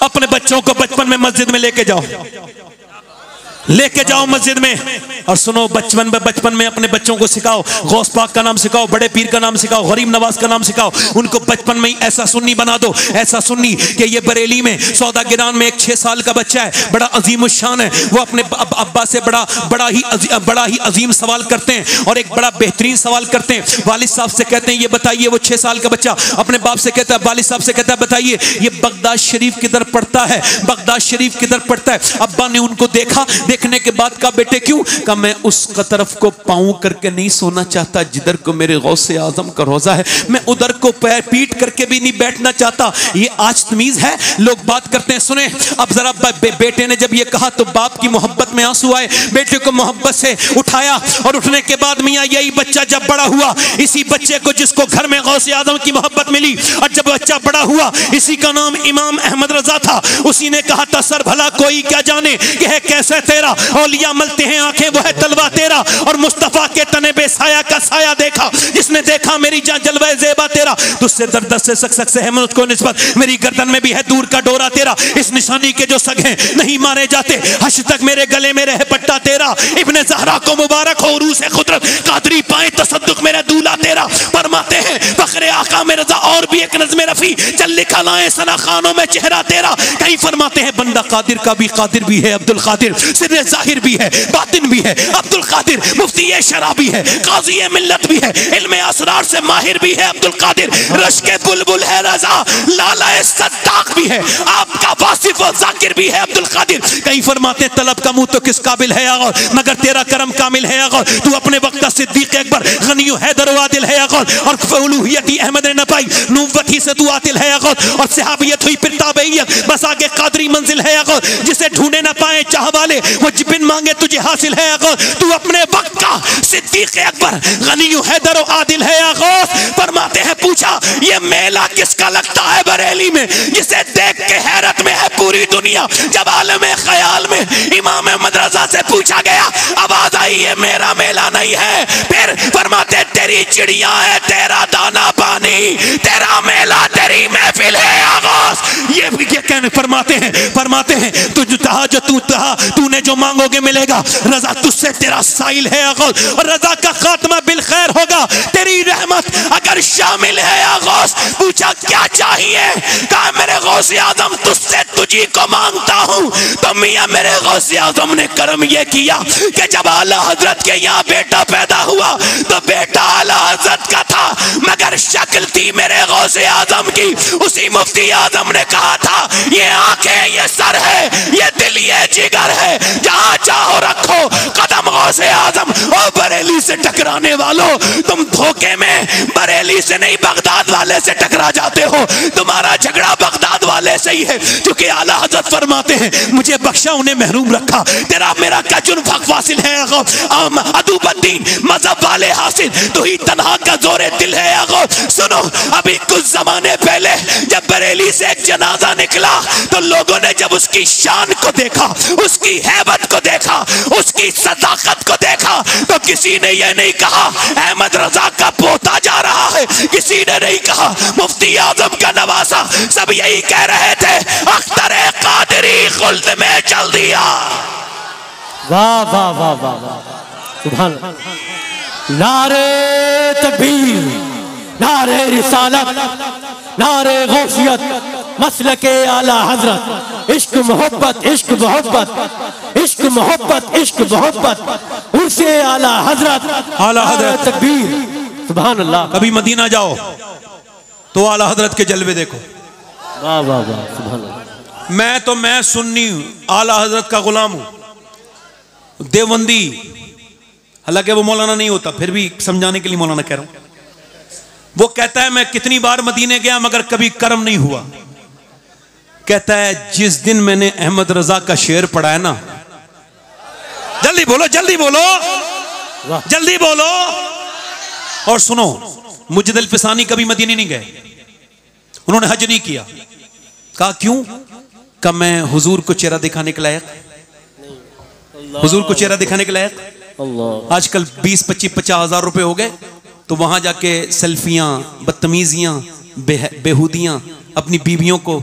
अपने बच्चों को बचपन में मस्जिद में लेके जाओ, लेके जाओ मस्जिद में और सुनो। बचपन में अपने बच्चों को सिखाओ, गौस पाक का नाम सिखाओ, बड़े पीर का नाम सिखाओ, गरीब नवाज का नाम सिखाओ। उनको बचपन में ही ऐसा सुन्नी बना दो, ऐसा सुन्नी कि ये बरेली में सौदा गिरान में एक 6 साल का बच्चा है, बड़ा अजीम शान है। वो अपने अब्बा से बड़ा ही अजीम सवाल करते हैं और एक बड़ा बेहतरीन सवाल करते हैं। वालिद साहब से कहते हैं ये बताइए, वो 6 साल का बच्चा अपने बाप से कहता है, वालिद साहब से कहता है बताइए ये बगदाद शरीफ किधर पड़ता है, बगदाद शरीफ किधर पड़ता है। अब्बा ने उनको देखा, देखने के बाद कहा बेटे क्यों? कहा मैं उस तरफ को पांव करके नहीं सोना चाहता जिधर को मेरे गौसे आजम का रोजा है, मैं उधर को पैर पीट करके भी नहीं बैठना चाहता। ये आज तमीज है, लोग बात करते हैं। सुने अब जरा बेटे ने जब ये कहा तो बाप की मोहब्बत में आंसू आए। बेटे को मोहब्बत से उठाया और उठने के बाद मियां यही बच्चा जब बड़ा हुआ, इसी बच्चे को जिसको घर में गौसे आजम की मोहब्बत मिली, और जब बच्चा बड़ा हुआ इसी का नाम इमाम अहमद रजा था। उसी ने कहा था सर भला कोई क्या जाने कि है कैसे तेरा, औलिया मलते हैं आंखें वो है तलवा तेरा, और मुस्तफा के तने बेसाया का साया देखा, जिसने देखा मेरी जान जलवा जेबा तेरा। तुझसे दर्द से सक से है मुझको निस्बत, मेरी गर्दन में भी है दूर का डोरा तेरा। इस निशानी के जो सग हैं नहीं मारे जाते, हश तक मेरे गले में रहे पट्टा तेरा। इब्ने ज़हरा को मुबारक हो रूसे खुदरत, कादरी पाए तसद्दुक मेरा दूल्हा तेरा। फरमाते हैं फखरे आका में रजा और भी एक नज़्म रफी, चल लिखा लाए सना खानों में चेहरा तेरा। कहीं फरमाते हैं बंदा कादिर का भी कादिर भी है अब्दुल कादिर, सिर्रे जाहिर भी है बातिन भी है अब्दुल कादिर, मुफ्ती शराबी है, काजी मिल्लत भी है, इल्मे असरार से माहिर भी है अब्दुल कादिर। रश के बुलबुल है रजा, लाला सद्दाक भी है, आपका वासिफ और जाकिर भी है अब्दुल कादिर। कहीं फरमाते तलब का मुंह तो किस काबिल है अगर, मगर तेरा करम कामिल है अगर। तू अपने वक्त का सिद्दीक अकबर, गनियो हैदर आदिल है अगर, और उलूहियती अहमद ने न पाई नूबत ही से तू आतिल है अगर, और सहाबियत हुई फिर ताबईयत बस आगे कादरी मंजिल है अगर। जिसे ढूंढे न पाए चाह वाले वो बिन मांगे तुझे हासिल है अगर। तू अपने वक्त का सिद्दीक अकबर, गनियो हैदर आदिल है अगर। फरमाते हैं पूछा ये मेला किसका लगता है बरेली में, जिसे देख के हैरत में है पूरी दुनिया। जब आलम ख्याल में इमाम अहमद रजा से पूछा गया, आवाज आई ये मेरा मेला नहीं है। फिर फरमाते तेरी चिड़िया है, तेरा दाना पानी, तेरा मेला तेरी महफिल है आगाज। ये कहने फरमाते हैं तुझ तहा जो तू तहा, तूने जो मांगोगे मिलेगा। रजा तुझसे तेरा साइल है आगाज, और रजा का खात्मा बिल खैर होगा। तेरी रहमत अगर शामिल है आगाज। पूछा क्या चाहिए? कहा मेरे गौसे आजम तुझसे तुझी को मांगता हूँ। तो मियाँ मेरे गौसे आजम ने करम ये किया कि जब आला हजरत के यहाँ बेटा पैदा हुआ तो बेटा आला हजरत का था, मगर शक्ल थी मेरे गौसे आजम की। उसी मुफ्ती आजम ने कहा था ये आंखें ये सर है, ये दिल ये जिगर है, जहाँ चाहो रखो कदम गौसे आजम। और बरेली से टकराने वालों, तुम धोखे में बरेली से नहीं बगदाद वाले से टकरा जाते हो। तुम्हारा झगड़ा बगदाद वाले से ही है, क्योंकि आला हजरत फरमाते हैं मुझे बख्शा उन्हें महरूम रखा, तेरा मेरा क्या जुर्म फासिल है अदूबद्दीन मजहब वाले हासिल, तो ही तन्हा का जोरे दिल है अगो। सुनो अभी कुछ जमाने पहले जब बरेली से एक जनाजा निकला तो लोगों ने जब उसकी शान को देखा, उसकी हैबत को देखा, उसकी सदाकत को देखा, तो किसी ने यह नहीं कहा अहमद रजा का पोता जा रहा है, किसी ने नहीं कहा मुफ्ती आजम का नवासा। सब यही कह रहे थे अख्तर कादरी खुल्द में चल दिया। वाह वाह वाह वाह वाह, सुभान नारे तकबीर, नारे रिसालत, नारे गौसियत, मसलके आला हजरत, इश्क मोहब्बत इश्क मोहब्बत इश्क मोहब्बत इश्क मोहब्बत, उर्से आला हजरत आला हजरत। तकबीर, सुभान अल्लाह। कभी मदीना जाओ तो आला हजरत के जलवे देखो। वाह वाह वाह, सुभान अल्लाह। मैं सुन्नी हूं, आला हजरत का गुलाम हूं, देवबंदी, हालांकि वो मौलाना नहीं होता, फिर भी समझाने के लिए मौलाना कह रहा हूं। वो कहता है मैं कितनी बार मदीने गया मगर कभी कर्म नहीं हुआ। कहता है जिस दिन मैंने अहमद रजा का शेर पढ़ा है ना, जल्दी बोलो जल्दी बोलो जल्दी बोलो। और सुनो, मुजद अल-फिसानी कभी मदीने नहीं गए, उन्होंने हज नहीं किया। कहा क्यों? कहा मैं हुजूर को चेहरा दिखाने के लायक, हुजूर को चेहरा दिखाने के लायक। आजकल 20, 25, 50 हजार रुपए हो गए तो वहां जाके सेल्फियां, बदतमीजियां, बेहूदियां, अपनी बीवियों को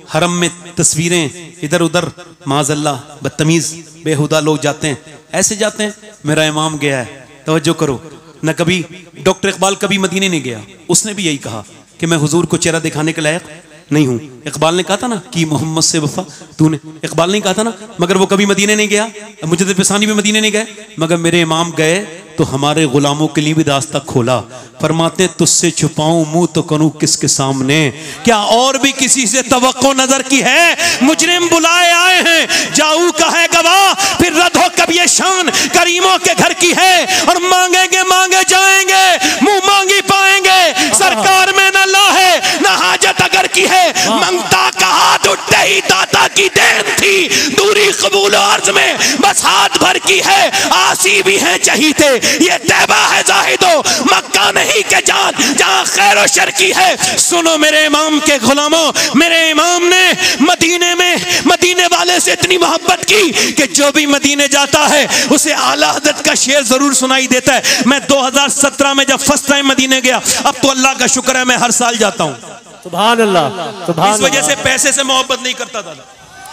हरम में तस्वीरें इधर उधर, माज़अल्लाह बदतमीज बेहुदा लोग जाते हैं, ऐसे जाते हैं। मेरा इमाम गया है, तवज्जो करो न। कभी डॉक्टर इकबाल कभी मदीने नहीं गया, उसने भी यही कहा कि मैं हुजूर को चेहरा दिखाने के लायक नहीं हूं। इकबाल ने कहा था ना कि मोहम्मद से वफा तूने, इकबाल नहीं कहा था ना, मगर वो कभी मदीने नहीं गया। मुझे अल-फिसानी भी मदीने नहीं गए, मगर मेरे इमाम गए तो हमारे गुलामों के लिए भी रास्ता खोला। फरमाते तुझसे छुपाऊं मुंह तो करूं किसके सामने, क्या और भी किसी से तवक्को नजर की है? मुजरिम बुलाए आए हैं, जाऊ का है गवाह, फिर रद हो कभी ये शान करीमों के घर की है। और मांगेंगे मांगे जाएंगे, मुंह मांगी पाएंगे, सरकार में न ला है न हाजत अगर की है। मंगता का हाथ उठते ही दाता की देन थी, दूरी कबूल अर्ज में बस हाथ भर की है। आसी भी हैं चहीते, ये तैबा है जाहिदो, मक्का नहीं के जान जहां खैर और शर की है। सुनो मेरे इमाम के गुलामों, मेरे इमाम ने मदीने में मदीने वाले से इतनी मोहब्बत की कि जो भी मदीने जाता है उसे आला हज़रत का शेर जरूर सुनाई देता है। मैं 2017 में जब फर्स्ट टाइम मदीने गया, अब तो अल्लाह का शुक्र है मैं हर साल जाता हूँ। सुभान अल्लाह, सुभान इस वजह से पैसे से मोहब्बत नहीं करता था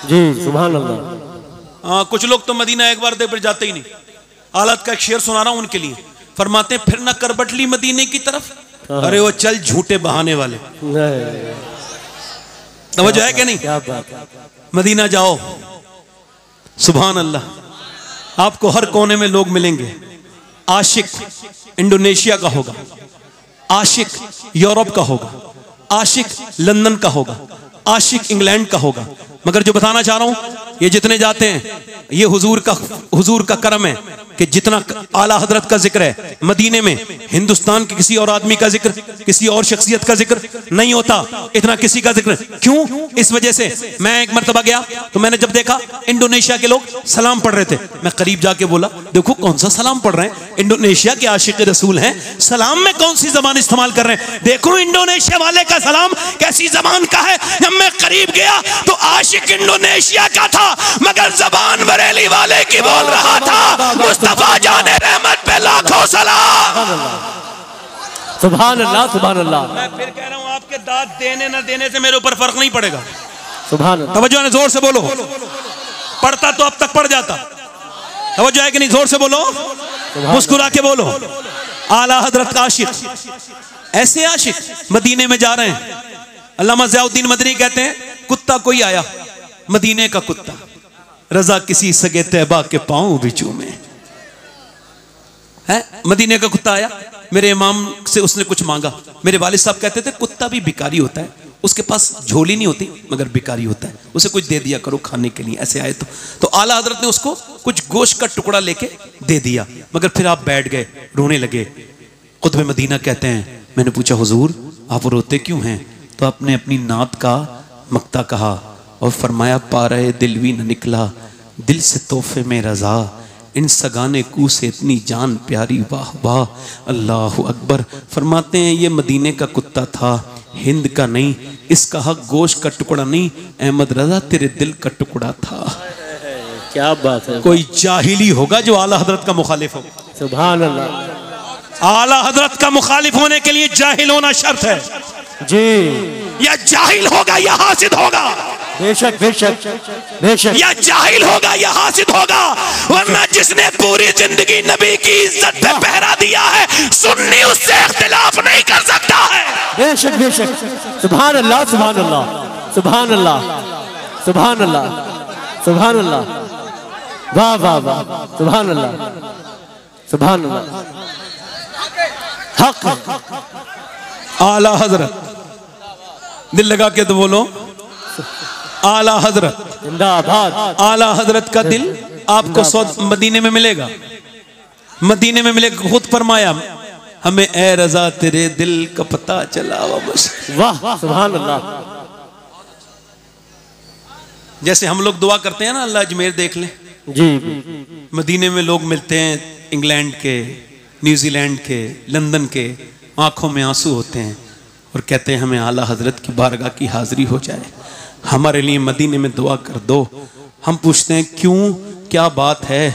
जी, सुभान अल्लाह। हाँ, कुछ लोग तो मदीना एक बार दे फिर जाते ही नहीं। आलत का एक शेर सुना रहा हूं उनके लिए। फरमाते फिर ना कर बटली मदीने की तरफ, अरे वो चल झूठे बहाने वाले। तवज्जो है कि नहीं? क्या बात है। मदीना जाओ, सुभान अल्लाह, आपको हर कोने में लोग मिलेंगे। आशिक इंडोनेशिया का होगा, आशिक यूरोप का होगा, आशिक लंदन का होगा, आशिक इंग्लैंड का होगा। मगर जो बताना चाह रहा हूं, ये जितने जाते हैं ये हुजूर का करम है कि जितना आला हजरत का जिक्र है मदीने में, हिंदुस्तान के किसी और आदमी का जिक्र, किसी और शख्सियत का जिक्र नहीं होता इतना किसी का जिक्र। क्यों? इस वजह से मैं एक मरतबा गया तो मैंने जब देखा इंडोनेशिया के लोग सलाम पढ़ रहे थे, मैं करीब जाके बोला देखो कौन सा सलाम पढ़ रहे हैं, इंडोनेशिया के आशिक रसूल हैं, सलाम में कौन सी जबान इस्तेमाल कर रहे हैं, देखो इंडोनेशिया वाले का सलाम कैसी जबान का है। जब मैं करीब गया तो आशिक इंडोनेशिया का था मगर जबान बरेली वाले की बोल रहा था। मुस्तफा जाने रहमत पे लाखों सलाम। सुभान अल्लाह, सुभान अल्लाह। मैं फिर कह रहा हूं आपके दाद देने न देने से मेरे ऊपर फर्क नहीं पड़ेगा। सुभान अल्लाह। तवज्जो है, जोर से बोलो। पढ़ता तो अब तक पढ़ जाता। तवज्जो है कि नहीं? जोर से बोलो, मुस्कुरा के बोलो। आला हजरत का आशिक, ऐसे आशिक मदीने में जा रहे हैं। अल्लामा ज़ियाउद्दीन मदनी कहते हैं कुत्ता कोई आया, मदीने का कुत्ता, रजा किसी सगे तैबा के पांव भी चूमे है। मदीने का कुत्ता आया, मेरे इमाम से उसने कुछ मांगा। मेरे वालिद साहब कहते थे कुत्ता भी भिखारी होता है, उसके पास झोली नहीं होती मगर भिखारी होता है, उसे कुछ दे दिया करो खाने के लिए। ऐसे आए तो आला हजरत ने उसको कुछ गोश्त का टुकड़ा लेके दे दिया, मगर फिर आप बैठ गए, रोने लगे। कुतुब मदीना कहते हैं मैंने पूछा हुजूर आप रोते क्यों हैं? तो आपने अपनी नात का मक्ता कहा और फरमाया पा रहे दिल भी न निकला, दिल से तोहफे में रजा, इन सगाने कू से इतनी जान प्यारी, वाह वाह अल्लाह अकबर। फरमाते हैं ये मदीने का कुत्ता था, हिंद का नहीं, इसका हक गोश्त का टुकड़ा नहीं, अहमद रजा तेरे दिल का टुकड़ा था। क्या बात है। कोई जाहिली होगा जो आला हजरत का मुखालिफ हो। सुभान अल्लाह। आला हजरत का मुखालिफ होने के लिए जाहिल होना शर्त है जी। या जाहिल होगा या हासिद होगा, बेशक बेशक बेशक, या जाहिल होगा या हासिद होगा। वरना जिसने पूरी जिंदगी नबी की इज्जत पे पहरा दिया है, सुन्नी उससे इख्तिलाफ नहीं कर सकता है। बेशक बेशक, सुभान अल्लाह, सुभान अल्लाह। सुभान अल्लाह, सुभान अल्लाह, सुभान अल्लाह, वाह वाह वाह, सुभान अल्लाह, सुभान अल्लाह, हक है। आला हजरत, दिल लगा के तो बोलो आला हजरत जिंदाबाद। आला हजरत का दिल आपको मदीने में मिलेगा, मदीने में मिलेगा। खुद फरमाया हमें ए रजा तेरे दिल का पता चला। वाह सुभान अल्लाह। जैसे हम लोग दुआ करते हैं ना, अल्लाह अजमेर देख ले जी, मदीने में लोग मिलते हैं, इंग्लैंड के, न्यूजीलैंड के, लंदन के, आंखों में आंसू होते हैं और कहते हैं हमें आला हजरत की बारगाह की हाजिरी हो जाए, हमारे लिए मदीने में दुआ कर दो। हम पूछते हैं क्यों, क्या बात है?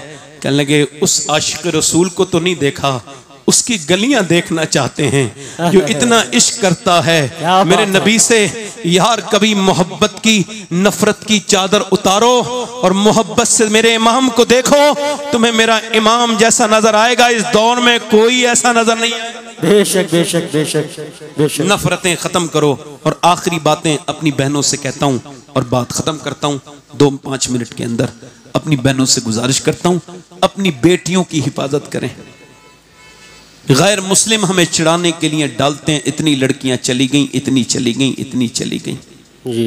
कहने लगे उस आशिक रसूल को तो नहीं देखा, उसकी गलियां देखना चाहते हैं जो इतना इश्क करता है मेरे नबी से। यार कभी मोहब्बत की नफरत की चादर उतारो और मोहब्बत से मेरे इमाम को देखो, तुम्हें मेरा इमाम जैसा नजर आएगा। इस दौर में कोई ऐसा नजर नहीं आएगा। बेशक बेशक बेशक बेशक। नफरतें खत्म करो। और आखिरी बातें अपनी बहनों से कहता हूं और बात खत्म करता हूं 2-5 मिनट के अंदर। अपनी बहनों से गुजारिश करता हूं, अपनी बेटियों की हिफाजत करें। गैर मुस्लिम हमें चिढ़ाने के लिए डालते हैं, इतनी लड़कियां चली गई, इतनी चली गई, इतनी चली गई जी,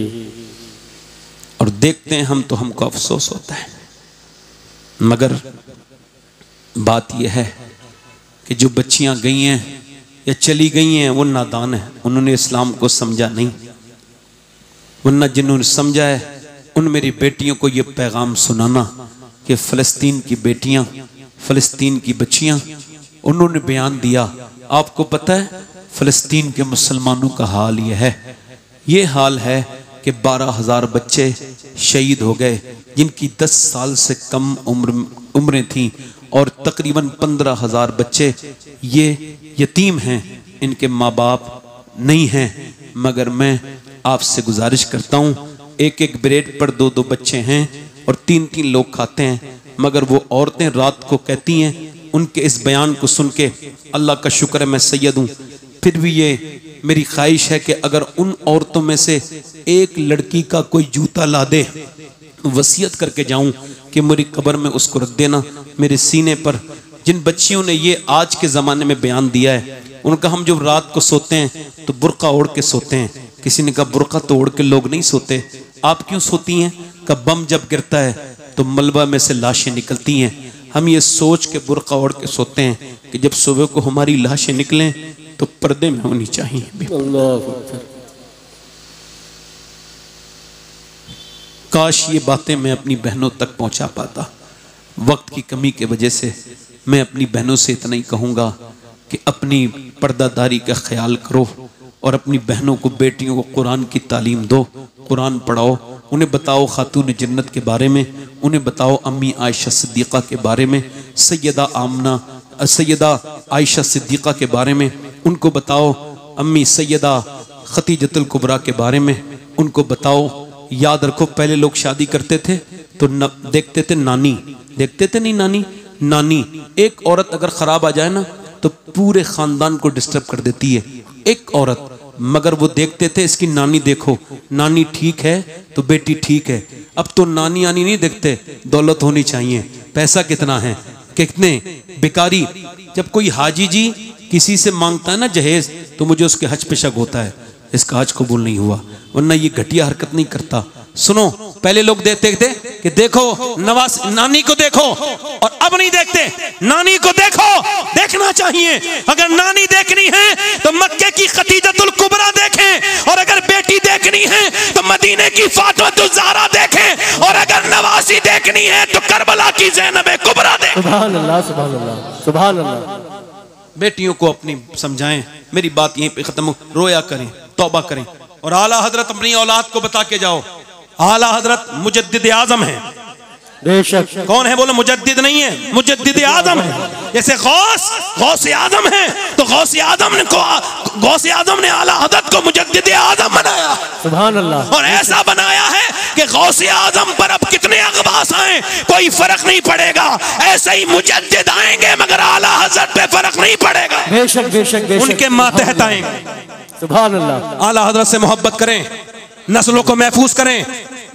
और देखते हैं हम तो हमको अफसोस होता है। मगर बात यह है कि जो बच्चियां गई हैं या चली गई हैं वो नादान है, उन्होंने इस्लाम को समझा नहीं। वरना जिन्होंने समझा है उन मेरी बेटियों को ये पैगाम सुनाना कि फ़लस्तीन की बेटियां, फ़लस्तीन की बच्चियां, उन्होंने बयान दिया। आपको पता है फ़लस्तीन के मुसलमानों का हाल यह है, ये हाल है कि 12,000 बच्चे शहीद हो गए जिनकी 10 साल से कम उम्रें थीं, और तकरीबन 15,000 बच्चे ये यतीम हैं, इनके माँ बाप नहीं हैं। मगर मैं आपसे गुजारिश करता हूँ, एक एक ब्रेड पर 2-2 बच्चे हैं और 3-3 लोग खाते हैं। मगर वो औरतें रात को कहती हैं, उनके इस बयान को सुन के अल्लाह का शुक्र है मैं सैयद हूँ, फिर भी ये मेरी ख्वाहिश है कि अगर उन औरतों में से एक लड़की का कोई जूता ला दे, वसीयत करके जाऊं कि मेरी कब्र में उसको रख देना मेरे सीने पर। जिन बच्चियों ने ये आज के ज़माने में बयान दिया है, उनका हम जब रात को सोते हैं तो बुर्का ओढ़ के सोते हैं। किसी ने कहा बुर्का तो ओढ़ के लोग नहीं सोते, आप क्यों सोती हैं? का बम जब गिरता है तो मलबा में से लाशें निकलती हैं। हम ये सोच के बुर्का ओढ़ के सोते हैं कि जब सुबह को हमारी लाशें निकलें तो पर्दे में होनी चाहिए। काश ये बातें मैं अपनी बहनों तक पहुंचा पाता। वक्त की कमी के वजह से मैं अपनी बहनों से इतना ही कहूँगा कि अपनी पर्दादारी का ख्याल करो और अपनी बहनों को, बेटियों को कुरान की तालीम दो, कुरान पढ़ाओ, उन्हें बताओ खातून जन्नत के बारे में, उन्हें बताओ अम्मी आयशा सिद्दीक़ा के बारे में, सैयदा आयशा सिद्दीक़ा के बारे में उनको बताओ, अम्मी सैयदा खतीजतुल कुबरा के बारे में उनको बताओ। याद रखो पहले लोग शादी करते थे तो देखते थे नानी, देखते थे नहीं नानी, नानी एक औरत अगर खराब आ जाए ना तो पूरे खानदान को डिस्टर्ब कर देती है एक औरत। मगर वो देखते थे इसकी नानी देखो, नानी ठीक है तो बेटी ठीक है। अब तो नानी आनी नहीं देखते, दौलत होनी चाहिए, पैसा कितना है, कितने भिखारी। जब कोई हाजी जी किसी से मांगता है ना जहेज, तो मुझे उसके हज पे शक होता है, इसका हज कबूल नहीं हुआ, वरना ये घटिया हरकत नहीं करता। सुनो, पहले लोग देखते थे कि देखो नवाज नानी को देखो, और अब नहीं देखते, नानी को देखो, देखना चाहिए। अगर नानी देखनी है तो मक्के की खतीजतुल कुबरा देखें, और अगर बेटी देखनी है तो मदीने की फातिमातुल ज़हरा देखें, और अगर नवासी देखनी है तो करबला की ज़ैनब कुबरा देखें। सुभान अल्लाह, सुभान अल्लाह, सुभान अल्लाह। बेटियों को अपनी समझाएं। मेरी बात यहीं पे खत्म हो, रोया करें, तौबा करें, और आला हजरत अपनी औलाद को बता के जाओ, आला हजरत मुजद्दिद आजम है। बेशक। कौन है बोलो? मुजद्दिद नहीं है, मुजद्दिद आजम है। जैसे गौस आजम है तो गौस आजम ने आला हजरत को मुजद्दिद आजम बनाया। सुभान अल्लाह। और ऐसा बनाया है कि गौस आजम पर अब कितने अगबास आए कोई फर्क नहीं पड़ेगा, ऐसे ही मुजद्दिद आएंगे मगर आला हजरत पे फर्क नहीं पड़ेगा। बेशक बेशक बेशक। उनके मातहत आएंगे। सुभान अल्लाह। आला हजरत से मोहब्बत करें, नस्लों को महफूज करें,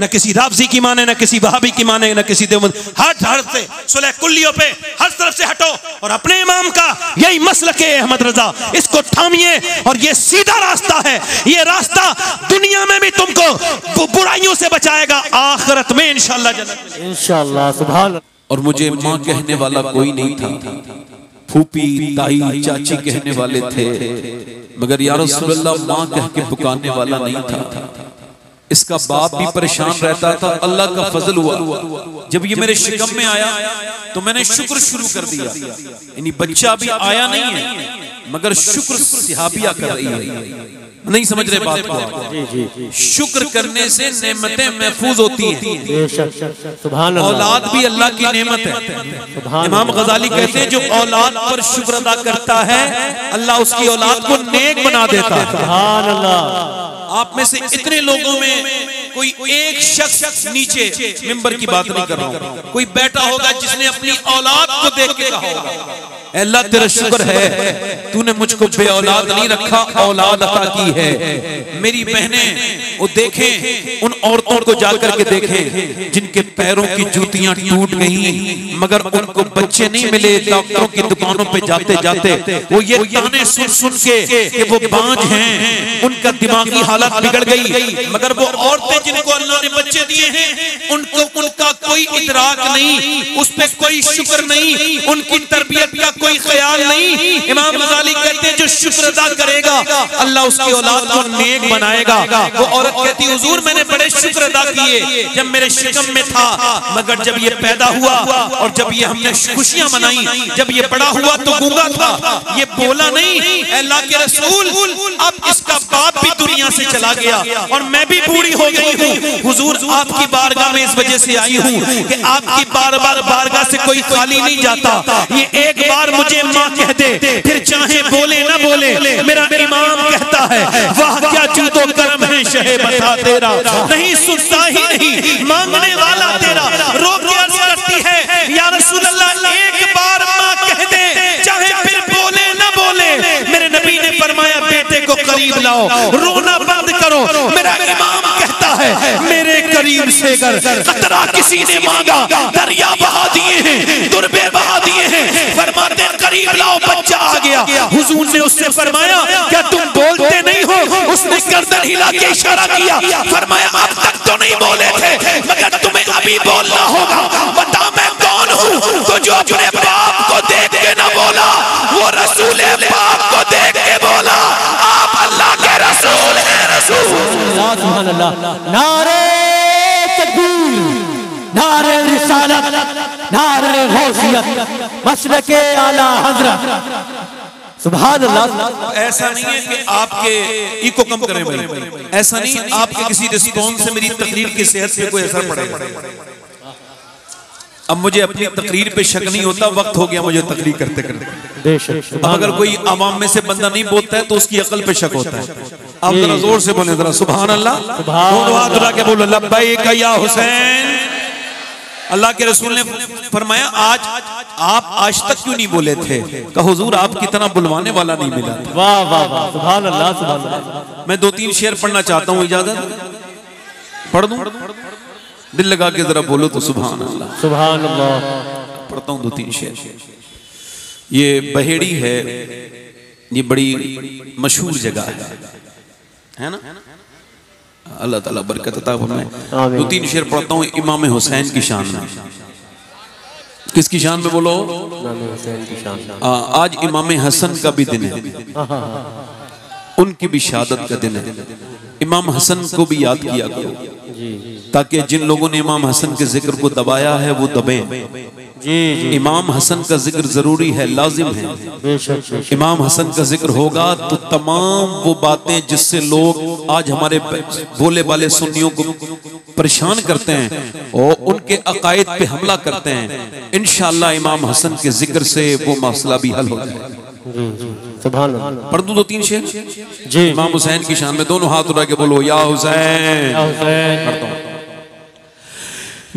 न किसी राफजी की माने, न किसी वहाबी की माने, न किसी देवबंद। हर से सुलह कुल्लियों पे हर तरफ से हटो और अपने इमाम का यही मसलक है अहमद रजा, इसको थामिए और ये सीधा रास्ता है। ये रास्ता दुनिया में भी तुमको बुराइयों से बचाएगा, आखिरत में इंशाअल्लाह जन्नत में इंशाअल्लाह। सुभान। और मुझे माँ कहने वाला कोई नहीं था, फूफी ताई चाची कहने वाले थे, मगर या रसूलल्लाह माँ कह के पुकारने वाला नहीं था। इसका बाप भी परेशान रहता था। अल्लाह का फजल हुआ, जब ये मेरे शिकम में आया तो मैंने शुक्र शुरू कर दिया। यानी बच्चा अभी आया नहीं है मगर शुक्र सिहाबिया कर रही है। नहीं समझ रहे बात को? शुक्र करने से नेमतें महफूज होती हैं। सुभान अल्लाह। औलाद भी अल्लाह की नेमत है। इमाम गजाली कहते हैं जो औलाद पर शुक्र अदा करता है अल्लाह उसकी औलाद को नेक बना देता है। सुभान अल्लाह। आप में से इतने लोगों में कोई एक शख्स नीचे, मिंबर की बात नहीं कर रहा हूं, कोई बैठा होगा जिसने अपनी औलाद को देख के कहा होगा अल्लाह तेरा शुक्र है तूने मुझको बे औलाद नहीं रखा, औलाद अता की है। मेरी बहनें वो देखें, उन औरतों को जाकर के देखें जिनके पैरों की जूतियां टूट गई मगर उनको बच्चे नहीं मिले। डॉक्टरों की दुकानों पे जाते जाते वो ये ताने सुन सुन के कि वो बांझ हैं, उनका दिमागी हालत बिगड़ गई। मगर वो औरतें जिनको अल्लाह ने बच्चे दिए हैं उनको उनका कोई इदराक नहीं, उस पर कोई शुक्र नहीं, उनकी तरबियत का कोई ख्याल नहीं। इमाम गजाली कहते हैं जो शुक्र अदा करेगा अल्लाह उसकी औलाद को नेक बनाएगा। वो औरत कहती हुजूर मैंने बड़े शुक्र अदा किए जब मेरे शिकम में था, मगर जब ये पैदा हुआ और जब ये हमने खुशियां मनाई, जब ये बड़ा हुआ तो गूंगा था, ये बोला नहीं। अल्लाह के रसूल अब इसका बाप भी दुनिया से चला गया और मैं भी बूढ़ी हो गई हूँ। हुजूर आपकी बारगाह में इस वजह से आई हूँ कि आपकी बार बार बारगाह से कोई खाली नहीं जाता। ये एक बार मुझे माँ कह दे, फिर चाहे बोले ना बोले। मेरा इमाम कहता है वाह क्या जूदो करम है शहे बता तेरा, नहीं सुनता ही नहीं मांगने वाला तेरा। रो के अर्ज करती है या रसूल अल्लाह एक बार माँ कह दे चाहे फिर बोले ना बोले। मेरे नबी ने फरमाया बेटे को करीब लाओ, रोना बंद करो। मेरा इमाम कहता है मेरे करीब से अगर कतरा किसी ने मांगा दरिया बहा दिए हैं, दुर्बे बहा दिए हैं। फरमाते करीब लाओ बच्चा आ गया। हुजूर ने उससे फरमाया क्या तुम बोलते नहीं हो? उसने गर्दन हिला के इशारा किया, फरमाया अब तक तो नहीं बोले थे मगर तुम्हें अभी बोलना होगा। बता मैं कौन हूँ? तो जो अपने बाप को देख के न बोला वो रसूल पाक को देख के बोला आप अल्लाह के रसूल हैं। सुभान अल्लाह। नारे तकबीर, नारे रिसालत, नारे गौसियत, मसलके आला हजरत। सुभान अल्लाह। ऐसा नहीं है कि आपके इको कम करें भाई, ऐसा नहीं आपके किसी रिस्पॉन्स से मेरी तकरीर की सेहत पे कोई असर पड़ेगा। अब मुझे अपनी तकरीर पे शक नहीं होता, वक्त हो गया मुझे तकरीर करते करते। अब अगर कोई आवाम में से बंदा नहीं बोलता है तो उसकी अकल पे शक होता है। आप जरा जोर से बोले जरा सुभान अल्लाह, दोनों हाथ उठा के बोलो लब्बैक या हुसैन। अल्लाह के रसूल ने फरमाया आप आज तक क्यों नहीं बोले थे? कहा हुजूर आपकी तरह बुलवाने वाला नहीं मिला था। वाह वाह वाह, सुभान अल्लाह सुभान अल्लाह। मैं 2-3 शेर पढ़ना चाहता हूँ, इजाजत पढ़ दूं? दिल लगा के जरा बोलो तो सुभान अल्लाह। सुभान अल्लाह। पढ़ता हूँ 2-3 शेर। ये बहेड़ी है, ये बड़ी मशहूर जगह है ना? अल्लाह ताला बरकत अता फरमाए। 2-3 शेर पढ़ता हूँ इमाम हुसैन की शान में। किसकी शान में बोलो? इमाम हुसैन की शान में। आज इमाम हसन का भी दिन है, उनकी भी शहादत का दिन है। इमाम हसन को भी याद किया करो ताकि जिन लोगों ने इमाम हसन के जिक्र को दबाया है वो दबें। इमाम हसन का जिक्र जरूरी है, लाजिम है। इमाम हसन का जिक्र होगा तो तमाम वो बातें जिससे लोग आज हमारे भोले वाले सुन्नियों को परेशान करते हैं और उनके अकायद पे हमला करते हैं, इंशाअल्लाह इमाम हसन के जिक्र से वो मसला भी हल हो जाएगा। पढ़ दूं 2-3 शेर जी इमाम हुसैन की शान में। दोनों हाथ उठा के बोलो या हुसैन।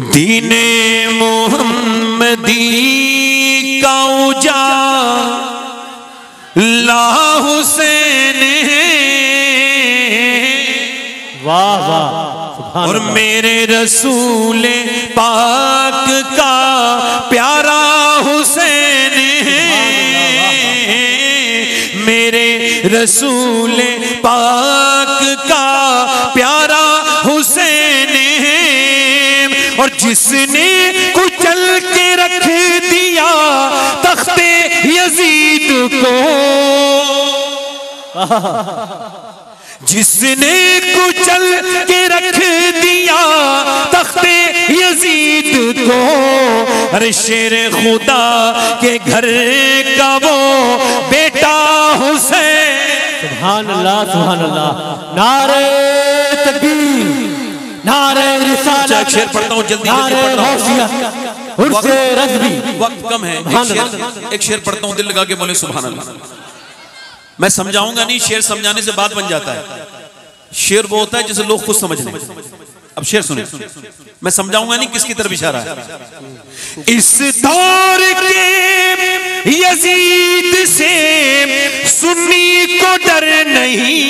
दीने मोहम्मदी का उजाला हुसैन है, वाह वाह वाह। और मेरे रसूल पाक का प्यारा हुसैन है, मेरे रसूल पाक का प्यारा हुसैन है। और जिसने कुचल के रख दिया तख्ते यजीद को, जिसने कुचल के रख दिया तख्ते यजीद को, अरे शेर खुदा के घर का वो बेटा हुसैन। सुभान अल्लाह सुभान अल्लाह। नारे तकबीर, नारे रिसालत। शेर पढ़ता हूँ जल्दी, नारे गौसियत, उर्से रज़वी। वक्त कम है, एक शेर पढ़ता हूँ, दिल लगा के बोले सुभान अल्लाह। मैं समझाऊंगा नहीं, शेर समझाने से बात बन जाता है। शेर वो होता है जिसे लोग खुद समझ लें। अब शेर सुने, मैं समझाऊंगा नहीं किसकी तरफ इशारा है। इस दौर के यजीद से सुन्नी को डर नहीं,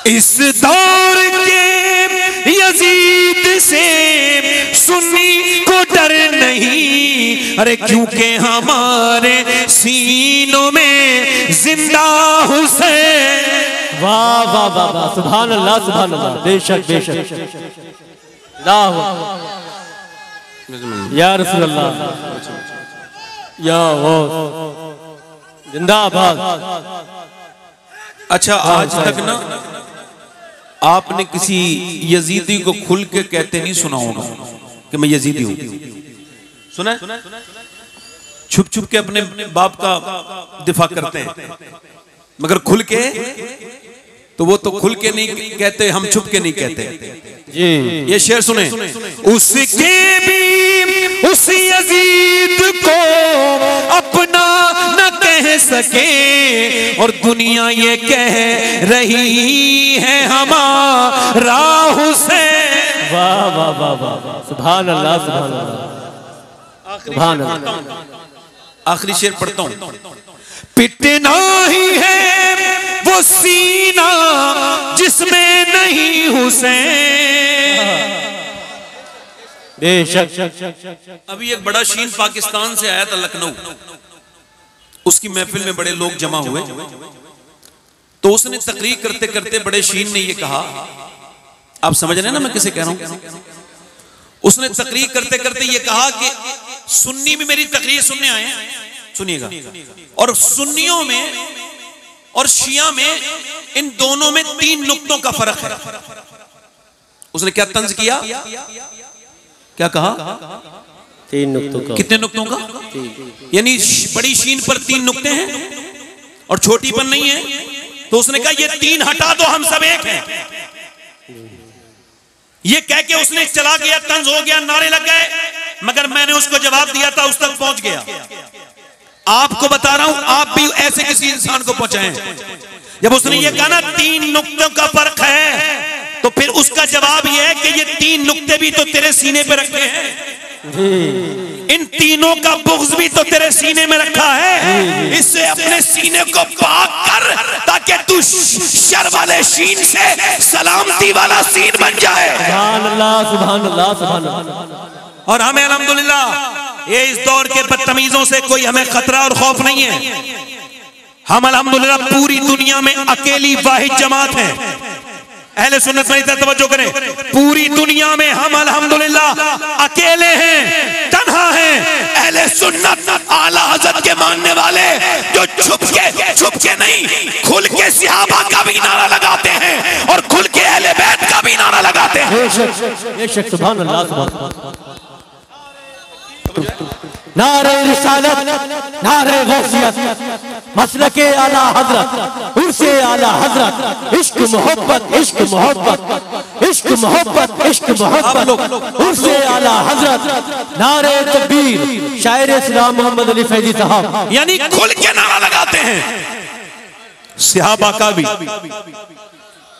इस दौर के यजीद से सुन्नी को डर नहीं। अरे क्योंकि हमारे सीनों में जिंदा हुसैन। वाह वाह वाह वाह। सुभान अल्लाह सुभान अल्लाह। बेशक बेशक। या रसूल अल्लाह, या वो जिंदाबाद। अच्छा, आज तक ना आपने किसी यजीदी को खुल के कहते नहीं सुना होगा कि मैं यजीदी हूं। सुना? छुप छुप के अपने बाप का दिफा करते हैं, मगर खुल के तो वो तो खुल के नहीं कहते, हम छुप के नहीं कहते जी। ये शेर सुने। उसके भी उस यजीद को अपना न कह सके, और दुनिया ये कह रही है हमारा हुसैन। वाह वाह वाह वाह। सुभान अल्लाह सुभान अल्लाह सुभान अल्लाह। आखिरी शेर पढ़ता हूं। पिटना ही है वो सीना जिसमें नहीं हुसैन। बेशक। अभी एक बड़ा शीन पाकिस्तान से आया था, लखनऊ। उसकी महफिल में बड़े लोग जमा हुए, तो उसने तकरीर करते करते बड़े शीन ने ये कहा, आप समझ रहे हैं ना मैं किसे कह रहा हूं। उसने तकरीर करते करते ये कहा कि सुन्नी भी मेरी तकरीर सुनने आए हैं, सुनिएगा, और सुन्नियों में और शिया में, इन दोनों में 3 नुक्तों का फर्क है। उसने क्या तंज किया, क्या कहा? 3 नुक्तों का। कितने नुक्तों का? यानी बड़ी शीन पर 3 नुक्ते हैं और छोटी पर नहीं है। तो उसने कहा ये 3 हटा दो, हम सब एक हैं। ये कह के उसने चला गया, तंज हो गया, नारे लग गए, मगर मैंने उसको जवाब दिया था, उस तक पहुंच गया। आपको बता रहा हूं, आप भी ऐसे किसी इंसान को पहुंचाएं। जब उसने ये कहा ना 3 नुक्तों का फर्क है, तो फिर उसका जवाब यह है कि ये 3 नुक्ते भी तो तेरे सीने पे रखे हैं, इन तीनों का बुग़्ज़ भी तो तेरे सीने में रखा है। इससे अपने सीने को पाक कर, ताकि तू शर वाले शीन से सलामती वाला सीन बन जाए। सुभान अल्लाह सुभान अल्लाह सुभान अल्लाह। और हमें अल्हम्दुलिल्लाह ये इस दौर के बदतमीजों से कोई हमें खतरा और खौफ नहीं है। हम अल्हम्दुलिल्लाह पूरी दुनिया में अकेली वाहिद जमात है। अहले सुन्नत वल जमात तवज्जो करें, पूरी दुनिया में हम अल्हम्दुलिल्लाह अकेले हैं, तन्हा हैं। अहले सुन्नत आला हज़रत के मानने वाले जो छुप के नहीं, खुल के सहाबा का भी नारा लगाते हैं और खुल के अहले बैत का भी नारा लगाते हैं। बेशक सुभान अल्लाह सुभान अल्लाह। नारे रिसालत, नारे गौसियत, मसलके आला हजरत, उर्से आला हजरत, इश्क मोहब्बत, इश्क मोहब्बत, इश्क मोहब्बत, इश्क मोहब्बत, उर्से आला हजरत, नारे तकबीर, शायर इस्लाम मोहम्मद अली फैजी साहब। यानी खुल के नारा लगाते हैं, सहाबा का भी,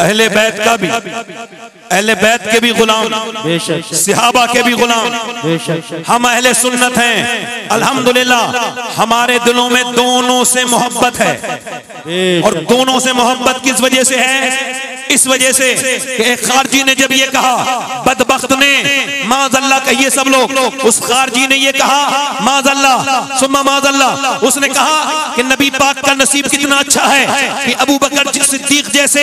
अहले बैत का भी, अहले बैत के भी गुलाम, सहाबा के भी गुलाम, हम अहले सुन्नत हैं। अल्हम्दुलिल्लाह हमारे दिलों में दोनों से मोहब्बत है। और दोनों से मोहब्बत किस वजह से है? इस वजह से कि एक खारजी ने जब ये कहा, बदबख्त ने, माज़अल्लाह कहिए सब लोग, उस खारजी ने ये कहा माज़अल्लाह सुम्मा माज़अल्लाह, उसने कहा कि नबी पाक का नसीब कितना अच्छा है कि अबू बकर सिद्दीक जैसे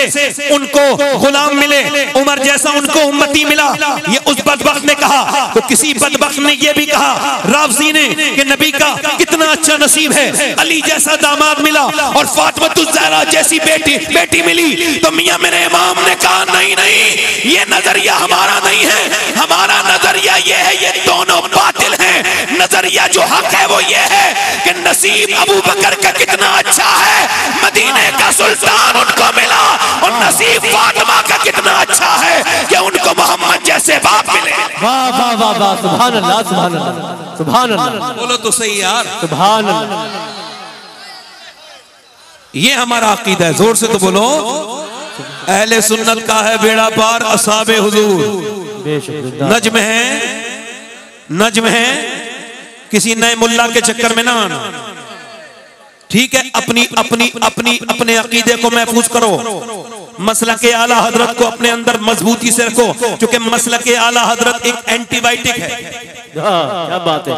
उनको गुलाम मिले, उमर जैसा उनको उम्मती मिला। ये उस बदबख्त ने कहा। तो किसी बदबख्त ने ये भी कहा, राफ़ज़ी ने, कि नबी का कितना अच्छा नसीब है, अली जैसा दामाद मिला और फातिमा ज़हरा जैसी बेटी मिली। तो मियां मेरे इमाम ने कहा नहीं नहीं, ये नजरिया हमारा नहीं है, हमारा नजरिया ये है, ये दोनों बातिल हैं। नजरिया जो हक है वो ये है कि नसीब अबू बकर का कितना अच्छा है, मदीने का सुल्तान उनको मिला, और नसीब फातिमा का कितना अच्छा है कि उनको मोहम्मद जैसे बाप मिले। वाह वाह वाह वाह, सुभान अल्लाह सुभान अल्लाह सुभान अल्लाह। बोलो तो सही यार, सुभान अल्लाह। ये हमारा अकीदा है, जोर से तो बोलो। अहले सुन्नत का है बेड़ा पार, असहाबे हुजूर। नज्म है, किसी नए मुल्ला के चक्कर में ना आना, ठीक है? अपने अकीदे को महफूज करो, मसलके आला हजरत को अपने अंदर मजबूती से रखो, क्योंकि मसलके आला हजरत एक एंटीबायोटिक है। क्या बात है,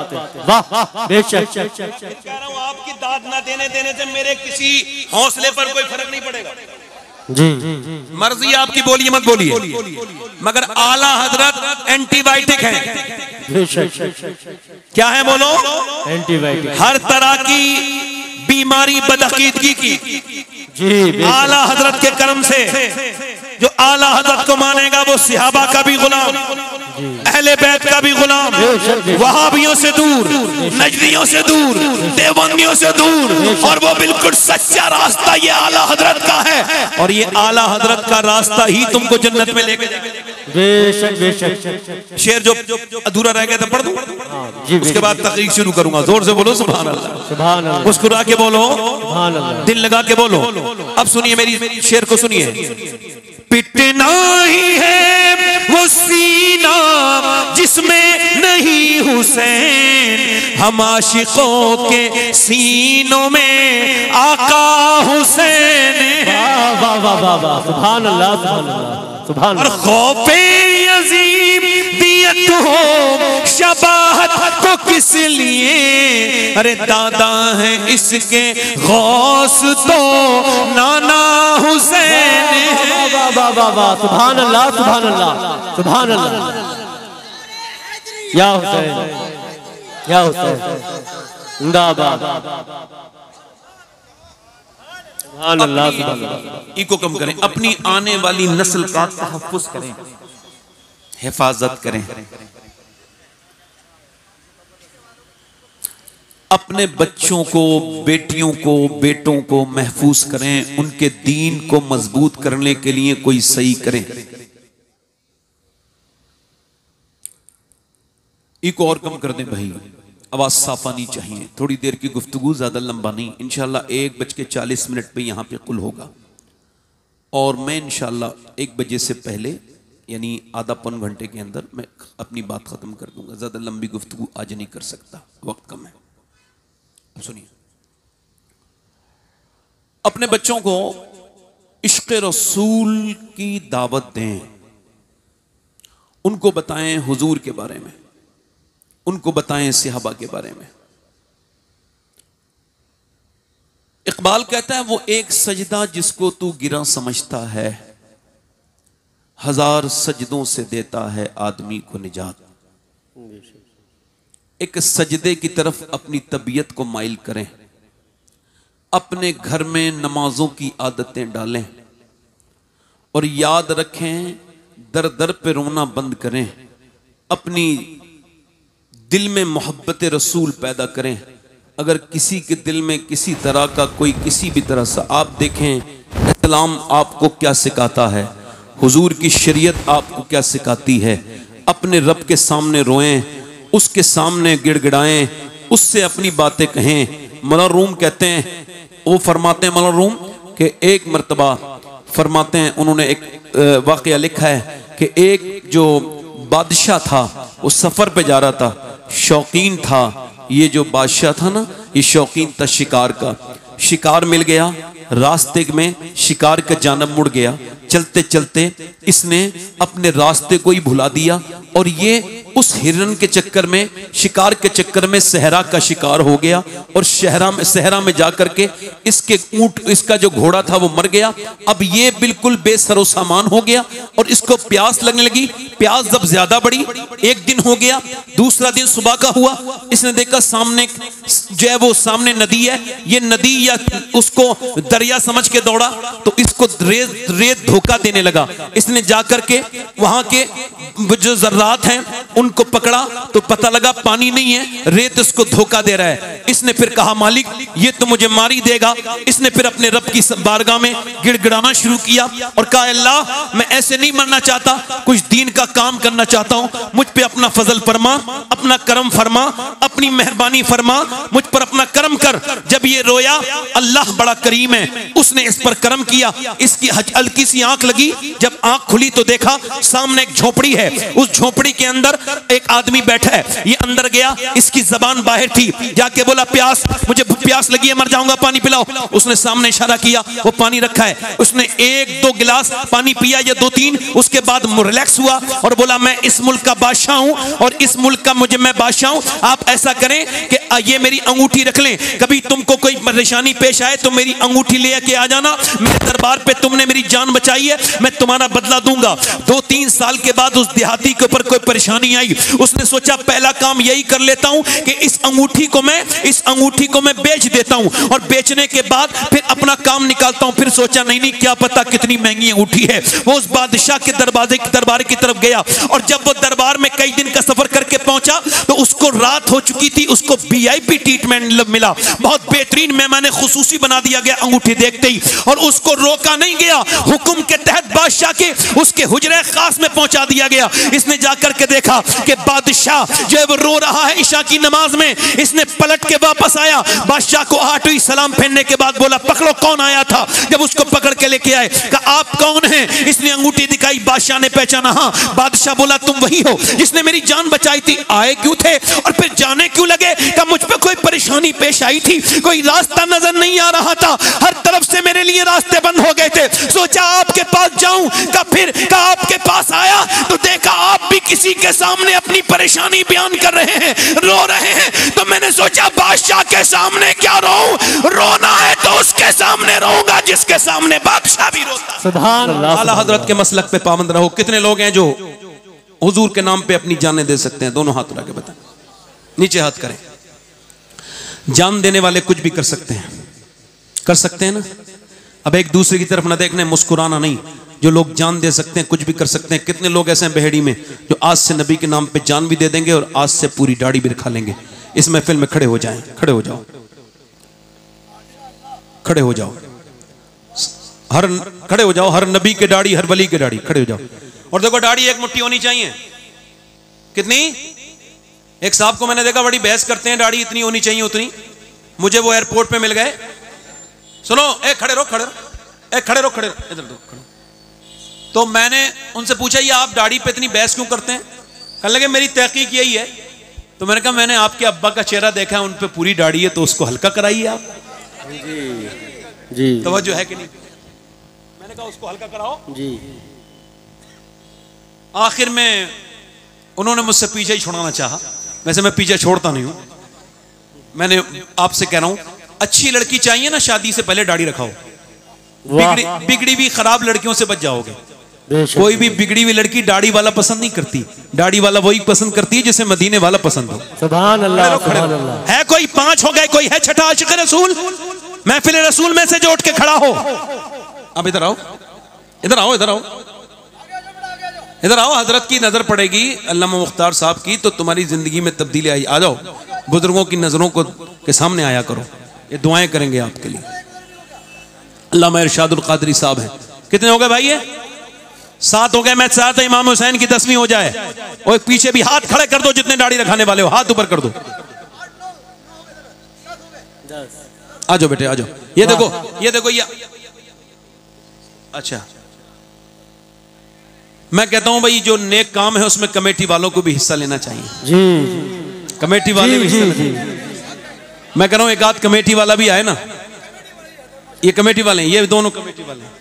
वाह बेशक। आपकी दाद ना देने से मेरे किसी हौसले पर कोई फर्क नहीं पड़ेगा जी। मर्जी आपकी बोलिए मत बोलिए, मगर आला हजरत एंटीबायोटिक है। क्या है बोलो? एंटीबायोटिक। हर तरह की बीमारी बदअकीदगी की जी आला हजरत के करम से, जो आला हजरत को मानेगा वो सहाबा का भी गुलाम, अहले बैत का भी गुलाम, वहाबियों से दूर, नजदियों से दूर, देवबंदियों से दूर, और वो बिल्कुल सच्चा रास्ता ये आला हजरत का है। और ये आला हजरत का रास्ता ही तुमको जन्नत में लेके जाएगा। बेशक बेशक। शेर जो अधूरा रह गया था पढ़ दूं, उसके बाद तकरीर शुरू करूंगा। जोर से बोलो सुभान अल्लाह, सुभान अल्लाह। मुस्कुरा के बोलो सुभान अल्लाह, दिल लगा के बोलो। अब सुनिए मेरी शेर को सुनिए। पिटना ही है वो सीना जिसमें नहीं हुसैन, हम आशिकों के सीनों में आका हुसैन। वाह वाह वाह वाह वाह, सुभान अल्लाह सुभान अल्लाह सुभान। और खौफे अजीम दियत हो शबाहत को किस लिए, अरे दादा है इसके गौस तो नाना हुसैन। वाह वाह वाह वाह, सुभान अल्लाह सुभान अल्लाह सुभान अल्लाह। या हुसैन या हुसैन जिंदाबाद। सुभान अल्लाह सुभान अल्लाह। इको कम करें, अपनी आने वाली नस्ल का तहफ्फुज़ करें, हिफाजत करें, अपने बच्चों को, बेटियों को, बेटों को महफूज करें, उनके दीन को मजबूत करने के लिए कोई सही करें। इको और कम कर दें भाई, आवाज साफ आनी चाहिए। थोड़ी देर की गुफ्तगू, ज्यादा लंबा नहीं। इंशाल्लाह 1:40 पे यहाँ पे कुल होगा, और मैं इंशाल्लाह 1 बजे से पहले यानी आधा पौन घंटे के अंदर मैं अपनी बात खत्म कर दूंगा। ज्यादा लंबी गुफ्तगू आज नहीं कर सकता, वक्त कम है। सुनिए, अपने बच्चों को इश्क़ रसूल की दावत दें, उनको बताएं हुजूर के बारे में, उनको बताएं सहाबा के बारे में। इकबाल कहता है वो एक सजदा जिसको तू गिरा समझता है, हजार सजदों से देता है आदमी को निजात। एक सजदे की तरफ अपनी तबीयत को माइल करें, अपने घर में नमाजों की आदतें डालें, और याद रखें दर दर पे रोना बंद करें, अपनी दिल में मोहब्बत रसूल पैदा करें। अगर किसी के दिल में किसी तरह का कोई किसी भी तरह से, आप देखें इस्लाम आपको क्या सिखाता है, हुजूर की शरीयत आपको क्या सिखाती है। अपने रब के सामने रोएं, उसके सामने गिड़गिड़ाएं, उससे अपनी बातें कहें। मौला रूम कहते हैं, वो फरमाते हैं मौला रूम कि एक मर्तबा फरमाते हैं, उन्होंने एक वाक़या लिखा है कि एक जो बादशाह था वो सफ़र पे जा रहा था, शौकीन था। ये जो बादशाह था ना, ये शौकीन था शिकार का। शिकार मिल गया, रास्ते में शिकार का जानब मुड़ गया। चलते चलते इसने अपने रास्ते को ही भुला दिया और ये उस हिरन के चक्कर में, शिकार के चक्कर में सहरा का शिकार हो गया और सहरा में जाकर के इसके ऊंट, इसका जो घोड़ा था वो मर गया। अब ये बिल्कुल बेसरो सामान हो गया और इसको प्यास लगने लगी। प्यास जब ज्यादा बढ़ी, एक दिन हो गया, दूसरा दिन सुबह का हुआ, इसने देखा सामने जो है वो सामने नदी है, ये नदी या उसको दरिया समझ के दौड़ा तो इसको रेत धोखा देने लगा। इसने जाकर के वहां के जो जर्रात हैं उनको पकड़ा तो पता लगा पानी नहीं है, रेत इसको धोखा दे रहा है। इसने फिर कहा मालिक ये तो मुझे मार ही देगा। इसने फिर अपने रब की बारगाह में गिड़गिड़ाना शुरू किया और कहा अल्लाह मैं ऐसे नहीं मरना चाहता, कुछ दीन का काम करना चाहता हूं, मुझ पे अपना फजल फरमा, अपना करम फरमा, अपनी मेहरबानी फरमा, मुझ पर अपना करम कर। जब ये रोया, अल्लाह बड़ा करीम है, उसने इस पर करम किया। इसकी हल्की सी आंख लगी, जब आंख खुली तो देखा सामने एक झोपड़ी है, उस झोपड़ी के अंदर एक आदमी बैठा है। ये अंदर गया, इसकी जबान बाहर थी, जाके बोला प्यास, मुझे प्यास लगी है, मर जाऊंगा, पानी पिलाओ। उसने सामने इशारा किया, वो पानी रखा है, उसने एक दो गिलास पानी पिया या दो तीन, उसके बाद रिलैक्स हुआ और बोला मैं इस मुल्क का बादशाह हूं और इस मुल्क का मैं बादशाह हूं। आप ऐसा करें कि ये मेरी अंगूठी रख लें, कभी तुमको कोई परेशानी पेश आए तो मेरी अंगूठी लेके आ जाना, मेरे दरबार पे तुमने मेरी जान बचाई है, मैं तुम्हारा बदला दूंगा। 2-3 साल के बाद उस देहाती के ऊपर कोई परेशानी आई, उसने सोचा पहला काम यही कर लेता हूं कि इस अंगूठी को मैं बेच देता हूं और बेचने के बाद फिर अपना काम निकालता हूं। फिर सोचा नहीं क्या पता कितनी महंगी अंगूठी है। वो उस बादशाह के दरबार की तरफ गया और जब वो दरबार में कई दिन का सफर करके पहुंचा तो उसको रात हो चुकी थी, उसको VIP ट्रीटमेंट मिला, बहुत बेहतरीन मेहमान खुसूसी बना दिया गया अंगूठी देखते ही, और उसको रोका नहीं गया, हुक्म के तहत बादशाह के उसके हुजरे खास में पहुंचा दिया गया। इसने जाकर के देखा कि बादशाह जो है वो रो रहा है ईशा की नमाज में। इसने पलट के वापस आया, बादशाह को 8 सलाम फेरने के बाद बोला पकड़ो कौन आया था। जब उसको पकड़ के लेके आए, कहा आप कौन हैं? इसने अंगूठी दिखाई, बादशाह ने पहचाना, हाँ। बादशाह बोला तुम वही हो जिसने मेरी जान बचाई थी, आए क्यों थे और फिर जाने क्यों लगे? कहा मुझ पे कोई परेशानी पेश आई थी, कोई रास्ता नजर नहीं आ रहा था, हर तरफ से मेरे लिए रास्ते बंद हो गए थे, सोचा आपके पास जाऊं। फिर आपके पास आया तो देखा आप भी किसी के सामने अपनी परेशानी बयान कर रहे हैं, रो रहे हैं, तो मैंने सोचा बादशाह के सामने क्या रोऊं, रोना है तो उसके सामने रोऊंगा जिसके सामने बादशाह भी रोता। सुभान अल्लाह। आला हजरत के मसलक पे पाबंद रहो। कितने लोग हैं जो हुजूर के नाम पे अपनी जानें दे सकते हैं? दोनों हाथ उठा के बताएं, नीचे हाथ करें। जान देने वाले कुछ भी कर सकते हैं, कर सकते हैं ना? अब एक दूसरे की तरफ ना देखना, मुस्कुराना नहीं। जो लोग जान दे सकते हैं, कुछ भी कर सकते हैं। कितने लोग ऐसे हैं बेहड़ी में जो आज से नबी के नाम पे जान भी दे देंगे और आज से पूरी दाढ़ी भी रखा लेंगे। इस महफिल में खड़े हो जाएं, खड़े हो जाओ, खड़े हो जाओ, खड़े हो जाओ। हर नबी के दाढ़ी, हर वली के दाढ़ी, खड़े हो जाओ। और देखो दाढ़ी एक मुट्ठी होनी चाहिए। कितनी? एक साहब को मैंने देखा बड़ी बहस करते हैं, दाढ़ी इतनी होनी चाहिए उतनी। मुझे वो एयरपोर्ट पे मिल गए, सुनो ए खड़े रहो, खड़े रहो, ए खड़े रहो, खड़े रहो, इधर दो खड़े। तो मैंने उनसे पूछा ये आप दाढ़ी पे इतनी बहस क्यों करते हैं? कहने लगे मेरी तहकीक यही है। तो मैंने कहा मैंने आपके अब्बा का चेहरा देखा है, उन पे पूरी दाढ़ी है, तो उसको हल्का कराइए आप। जी तवज्जो है कि नहीं? मैंने कहा उसको हल्का कराओ जी। आखिर में उन्होंने मुझसे पीछे ही छुड़ाना चाहा। वैसे मैं पीछे छोड़ता नहीं हूं। मैंने आपसे कह रहा हूं, अच्छी लड़की चाहिए ना, शादी से पहले दाढ़ी रखाओ। बिगड़ी हुई खराब लड़कियों से बच जाओगे। कोई भी बिगड़ी हुई लड़की दाढ़ी वाला पसंद नहीं करती, दाढ़ी वाला वही पसंद करती है जिसे मदीने वाला पसंद हो। सुभान अल्लाह, सुभान अल्लाह। है कोई 5 हो गए, कोई है छठा आशिक रसूल, महफिल रसूल में से जो उठ के खड़ा हो। अब इधर आओ, इधर आओ, इधर आओ, इधर आओ। हजरत की नजर पड़ेगी अल्लामा मुख्तार साहब की तो तुम्हारी जिंदगी में तब्दीली आई। आ जाओ, बुजुर्गों की नजरों को के सामने आया करो, ये दुआएं करेंगे आपके लिए। अल्लामा इरशादुल कादरी साहब हैं। कितने हो गए भाई? ये 7 हो गए। मैं चाहता इमाम हुसैन की 10वीं हो जाए। और पीछे भी हाथ खड़े कर दो, जितने दाढ़ी रखाने वाले हो हाथ ऊपर कर दो। आ जाओ बेटे, आ जाओ। ये देखो, ये देखो, ये अच्छा मैं कहता हूं भाई जो नेक काम है उसमें कमेटी वालों को भी हिस्सा लेना चाहिए जी, कमेटी वाले भी हिस्सा जी। मैं कह रहा हूं एक आध कमेटी वाला भी आए ना, ये कमेटी वाले हैं, ये दोनों कमेटी वाले हैं।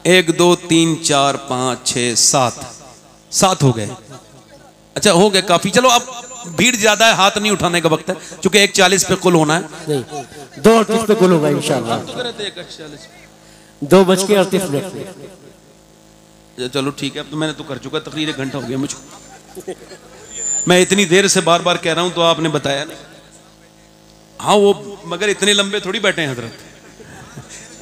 1 2 3 4 5 6 7 हो गए। अच्छा हो गए काफी। चलो अब भीड़ ज्यादा है, हाथ नहीं उठाने का वक्त है, क्योंकि 1:40 पे कुल होना है। नहीं, 2:38 पे कुल होगा इंशाल्लाह। 2:38। चलो ठीक है, अब तो मैंने तो कर चुका, तकरीर 1 घंटा हो गया मुझको। मैं इतनी देर से बार बार कह रहा हूं तो आपने बताया नहीं। हाँ वो मगर इतने लंबे थोड़ी बैठे हैं हजरत।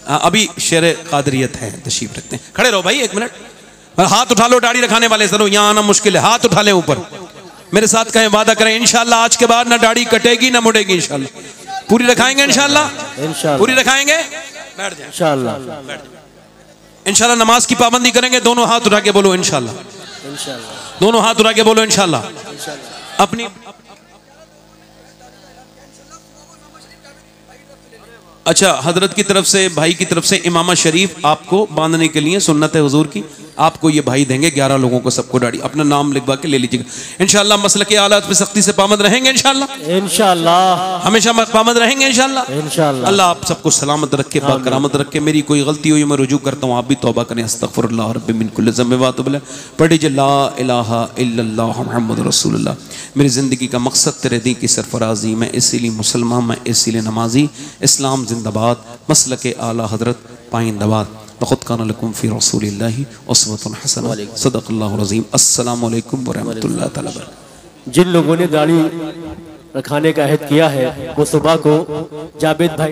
हाँ अभी शेर कादरियत है, तशरीफ रखते हैं। खड़े रहो भाई 1 मिनट, हाथ उठा लो दाढ़ी रखाने वाले। सर यहाँ आना मुश्किल है, हाथ उठा ले ऊपर, मेरे साथ कहें वादा करें इंशाल्लाह आज के बाद ना दाढ़ी कटेगी ना मुड़ेगी, इंशाल्लाह पूरी रखाएंगे, इंशाल्लाह पूरी रखाएंगे। बैठ जाए इंशाल्लाह, इंशाल्लाह नमाज की पाबंदी करेंगे। दोनों हाथ उठा के बोलो इंशाल्लाह, दोनों हाथ उठा के बोलो इंशाल्लाह। अपनी अच्छा हजरत की तरफ से, भाई की तरफ से इमामा शरीफ आपको बांधने के लिए सुन्नत है हुजूर की, आपको ये भाई देंगे 11 लोगों को, सबको दाढ़ी अपना नाम लिखवा के ले लीजिएगा इंशाल्लाह। मसल के आलात पे सख्ती से पाबंद रहेंगे इंशाल्लाह, हमेशा पाबंद रहेंगे इंशाल्लाह। अल्लाह आप सबको सलामत रखे, बाकरामत रखे। मेरी कोई गलती हुई मैं रुजू करता हूँ, आप भी तौबा करें। अस्तगफिरुल्लाह रब्बी मिन कुल्लि ज़ंबि व अतूबु इलैह। पढ़िए ला इलाहा इल्लल्लाह मुहम्मद रसूलुल्लाह। मेरी ज़िंदगी का मकसद तेरे दी की सरफराजी, मैं इसीलिए मुसलमान, मैं इसीलिए नमाजी। इस्लाम जिंदाबाद, मसलके आला हजरत पाइंदाबाद। लक़द कान लकुम फ़ी रसूलिल्लाहि उस्वतुन हसना। सदक़ल्लाहुल अज़ीम। अस्सलामु अलैकुम व रहमतुल्लाहि तआला व बरकातुहू। जिन लोगों ने दाढ़ी रखाने का अहद किया है वो सुबह को जावेद भाई